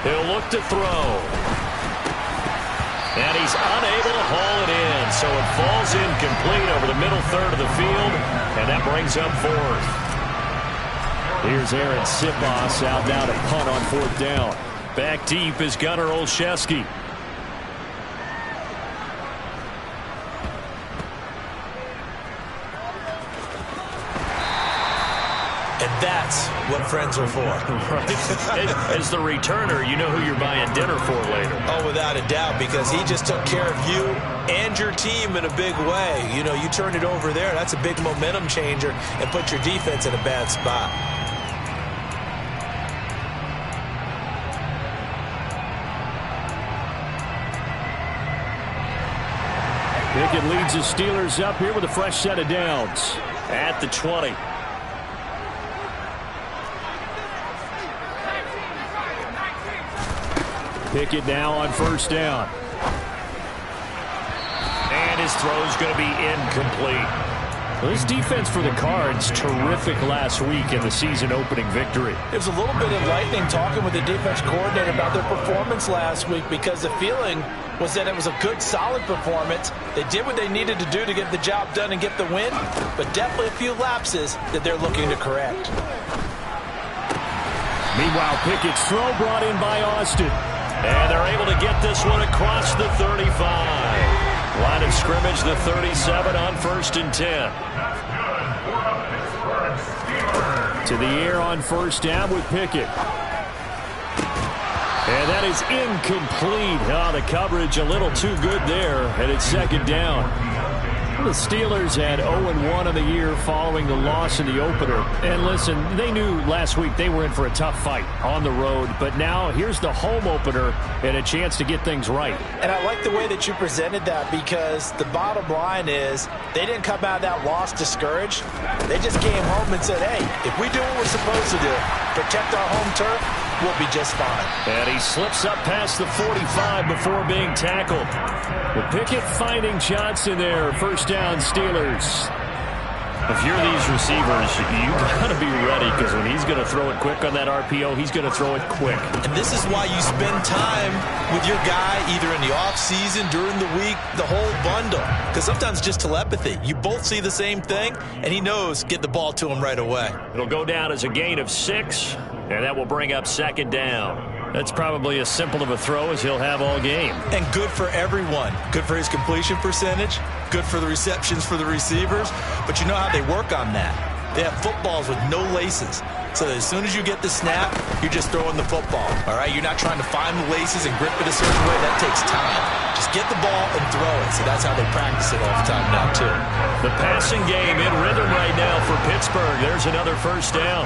He'll look to throw. And he's unable to haul it in, so it falls incomplete over the middle third of the field, and that brings up 4th. Here's Aaron Sipos out now to punt on 4th down. Back deep is Gunnar Olszewski. And that's what friends are for. Right. As the returner, you know who you're buying dinner for later. Oh, without a doubt, because he just took care of you and your team in a big way. You know, you turn it over there, that's a big momentum changer and put your defense in a bad spot. Pickett leads the Steelers up here with a fresh set of downs. At the 20. Pickett now on 1st down. And his throw's going to be incomplete. Well, this defense for the Cards, terrific last week in the season opening victory. It was a little bit enlightening talking with the defense coordinator about their performance last week, because the feeling was that it was a good, solid performance. They did what they needed to do to get the job done and get the win, but definitely a few lapses that they're looking to correct. Meanwhile, Pickett's throw brought in by Austin. And they're able to get this one across the 35. Line of scrimmage, the 37 on 1st and 10. To the air on 1st down with Pickett. And that is incomplete. Oh, the coverage a little too good there, and it's 2nd down. The Steelers had 0-1 on the year following the loss in the opener. And listen, they knew last week they were in for a tough fight on the road. But now here's the home opener and a chance to get things right. And I like the way that you presented that, because the bottom line is they didn't come out of that loss discouraged. They just came home and said, hey, if we do what we're supposed to do, protect our home turf, we'll be just fine. And he slips up past the 45 before being tackled. With Pickett finding Johnson there. 1st down, Steelers. If you're these receivers, you got to be ready, because when he's going to throw it quick on that RPO, he's going to throw it quick. And this is why you spend time with your guy either in the offseason, during the week, the whole bundle. Because sometimes just telepathy. You both see the same thing, and he knows get the ball to him right away. It'll go down as a gain of 6, and that will bring up 2nd down. That's probably as simple of a throw as he'll have all game. And good for everyone. Good for his completion percentage. Good for the receptions for the receivers. But you know how they work on that. They have footballs with no laces. so that as soon as you get the snap, you're just throwing the football, all right? You're not trying to find the laces and grip it a certain way. That takes time. Just get the ball and throw it. So that's how they practice it all the time now, too. The passing game in rhythm right now for Pittsburgh. There's another first down.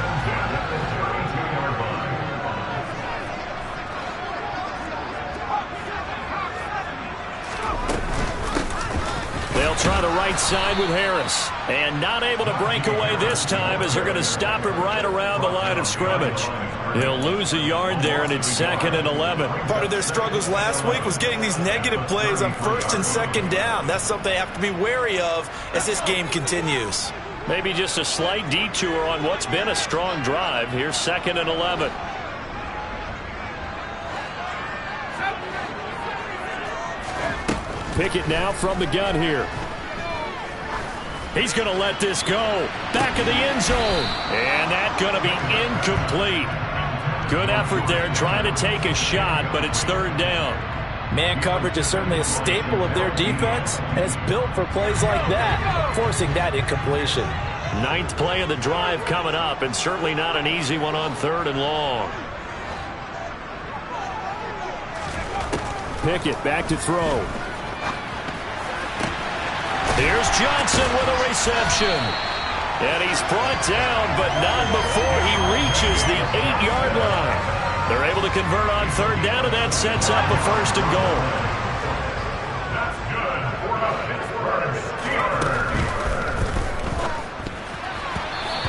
They'll try the right side with Harris. And not able to break away this time as they're going to stop him right around the line of scrimmage. He'll lose a yard there, and it's 2nd and 11. Part of their struggles last week was getting these negative plays on 1st and 2nd down. That's something they have to be wary of as this game continues. Maybe just a slight detour on what's been a strong drive. Here's 2nd and 11. Pickett now from the gun here. He's going to let this go. Back of the end zone. And that's going to be incomplete. Good effort there trying to take a shot, but it's 3rd down. Man coverage is certainly a staple of their defense, and it's built for plays like that, forcing that incompletion. 9th play of the drive coming up, and certainly not an easy one on 3rd and long. Pickett back to throw. Here's Johnson with a reception. And he's brought down, but not before he reaches the 8-yard line. They're able to convert on 3rd down, and that sets up a 1st and goal.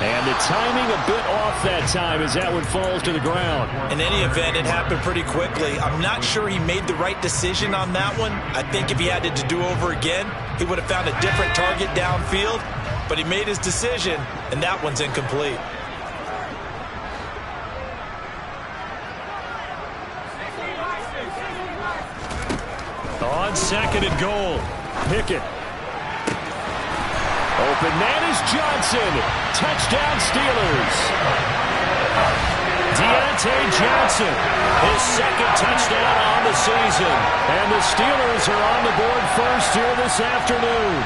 And the timing a bit off that time as that one falls to the ground. In any event, it happened pretty quickly. I'm not sure he made the right decision on that one. I think if he had it to do over again, he would have found a different target downfield. But he made his decision, and that one's incomplete. On 2nd and goal, Pickett. Open man is Johnson. Touchdown Steelers. Deontay Johnson, his 2nd touchdown on the season. And the Steelers are on the board first here this afternoon.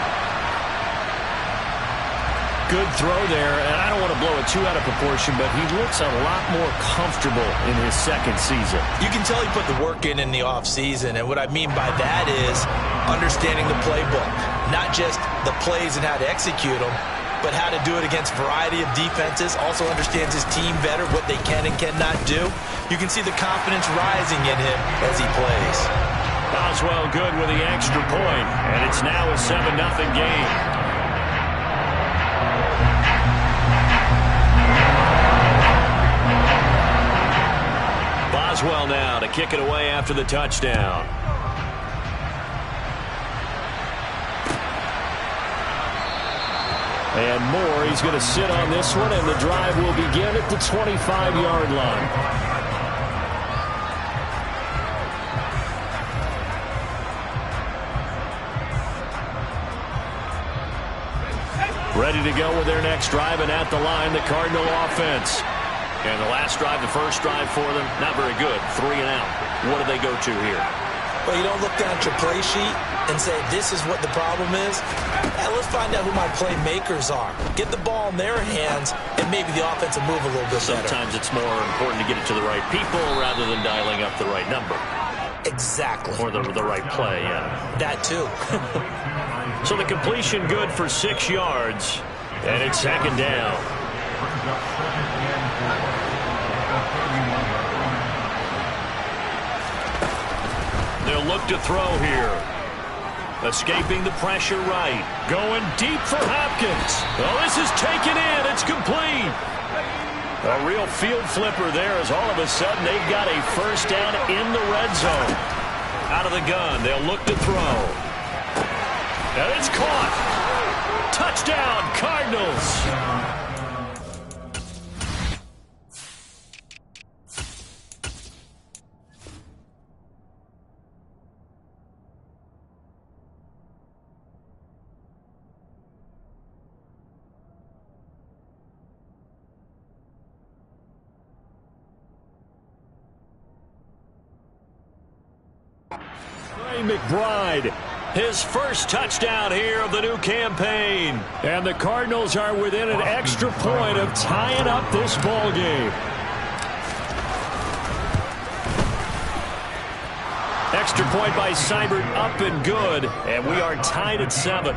Good throw there, and I don't want to blow it too out of proportion, but he looks a lot more comfortable in his 2nd season. You can tell he put the work in the offseason, and what I mean by that is understanding the playbook. Not just the plays and how to execute them, but how to do it against a variety of defenses. Also understands his team better, what they can and cannot do. You can see the confidence rising in him as he plays. Boswell good with the extra point, and it's now a 7-0 game. Boswell now to kick it away after the touchdown. And Moore, he's going to sit on this one, and the drive will begin at the 25-yard line. Ready to go with their next drive, and at the line, the Cardinal offense. And the last drive, the first drive for them, not very good. 3 and out. What do they go to here? Well, you don't look down at your play sheet and say, this is what the problem is. Let's find out who my playmakers are. Get the ball in their hands, and maybe the offense will move a little bit better. Sometimes it's more important to get it to the right people rather than dialing up the right number. Exactly. Or the right play, yeah. That too. So the completion good for 6 yards, and it's 2nd down. They'll look to throw here. Escaping the pressure right. Going deep for Hopkins. Oh, this is taken in. It's complete. A real field flipper there as all of a sudden they've got a first down in the red zone. Out of the gun. They'll look to throw. And it's caught. Touchdown, Cardinals. McBride His first touchdown here of the new campaign. And the Cardinals are within an extra point of tying up this ball game. Extra point by Seibert, up and good. And we are tied at 7.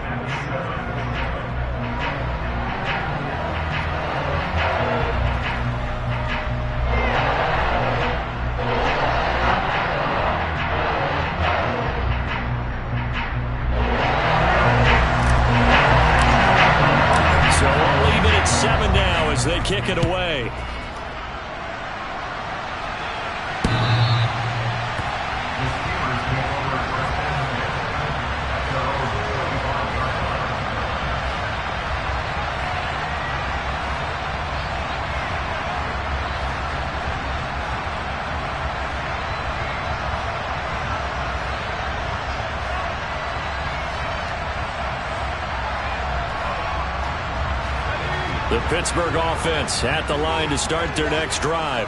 As they kick it away. The Pittsburgh offense at the line to start their next drive.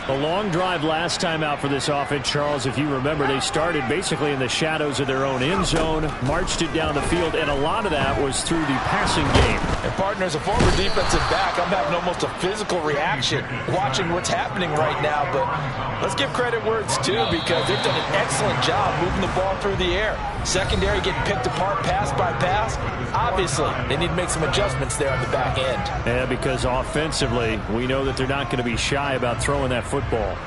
A long drive last time out for this offense, Charles. If you remember, they started basically in the shadows of their own end zone, marched it down the field, and a lot of that was through the passing game. And partner, as a former defensive back, I'm having almost a physical reaction watching what's happening right now. But let's give credit where it's due, because they've done an excellent job moving the ball through the air. Secondary getting picked apart pass by pass. Obviously, they need to make some adjustments there on the back end. Yeah, because offensively, we know that they're not going to be shy about throwing that football.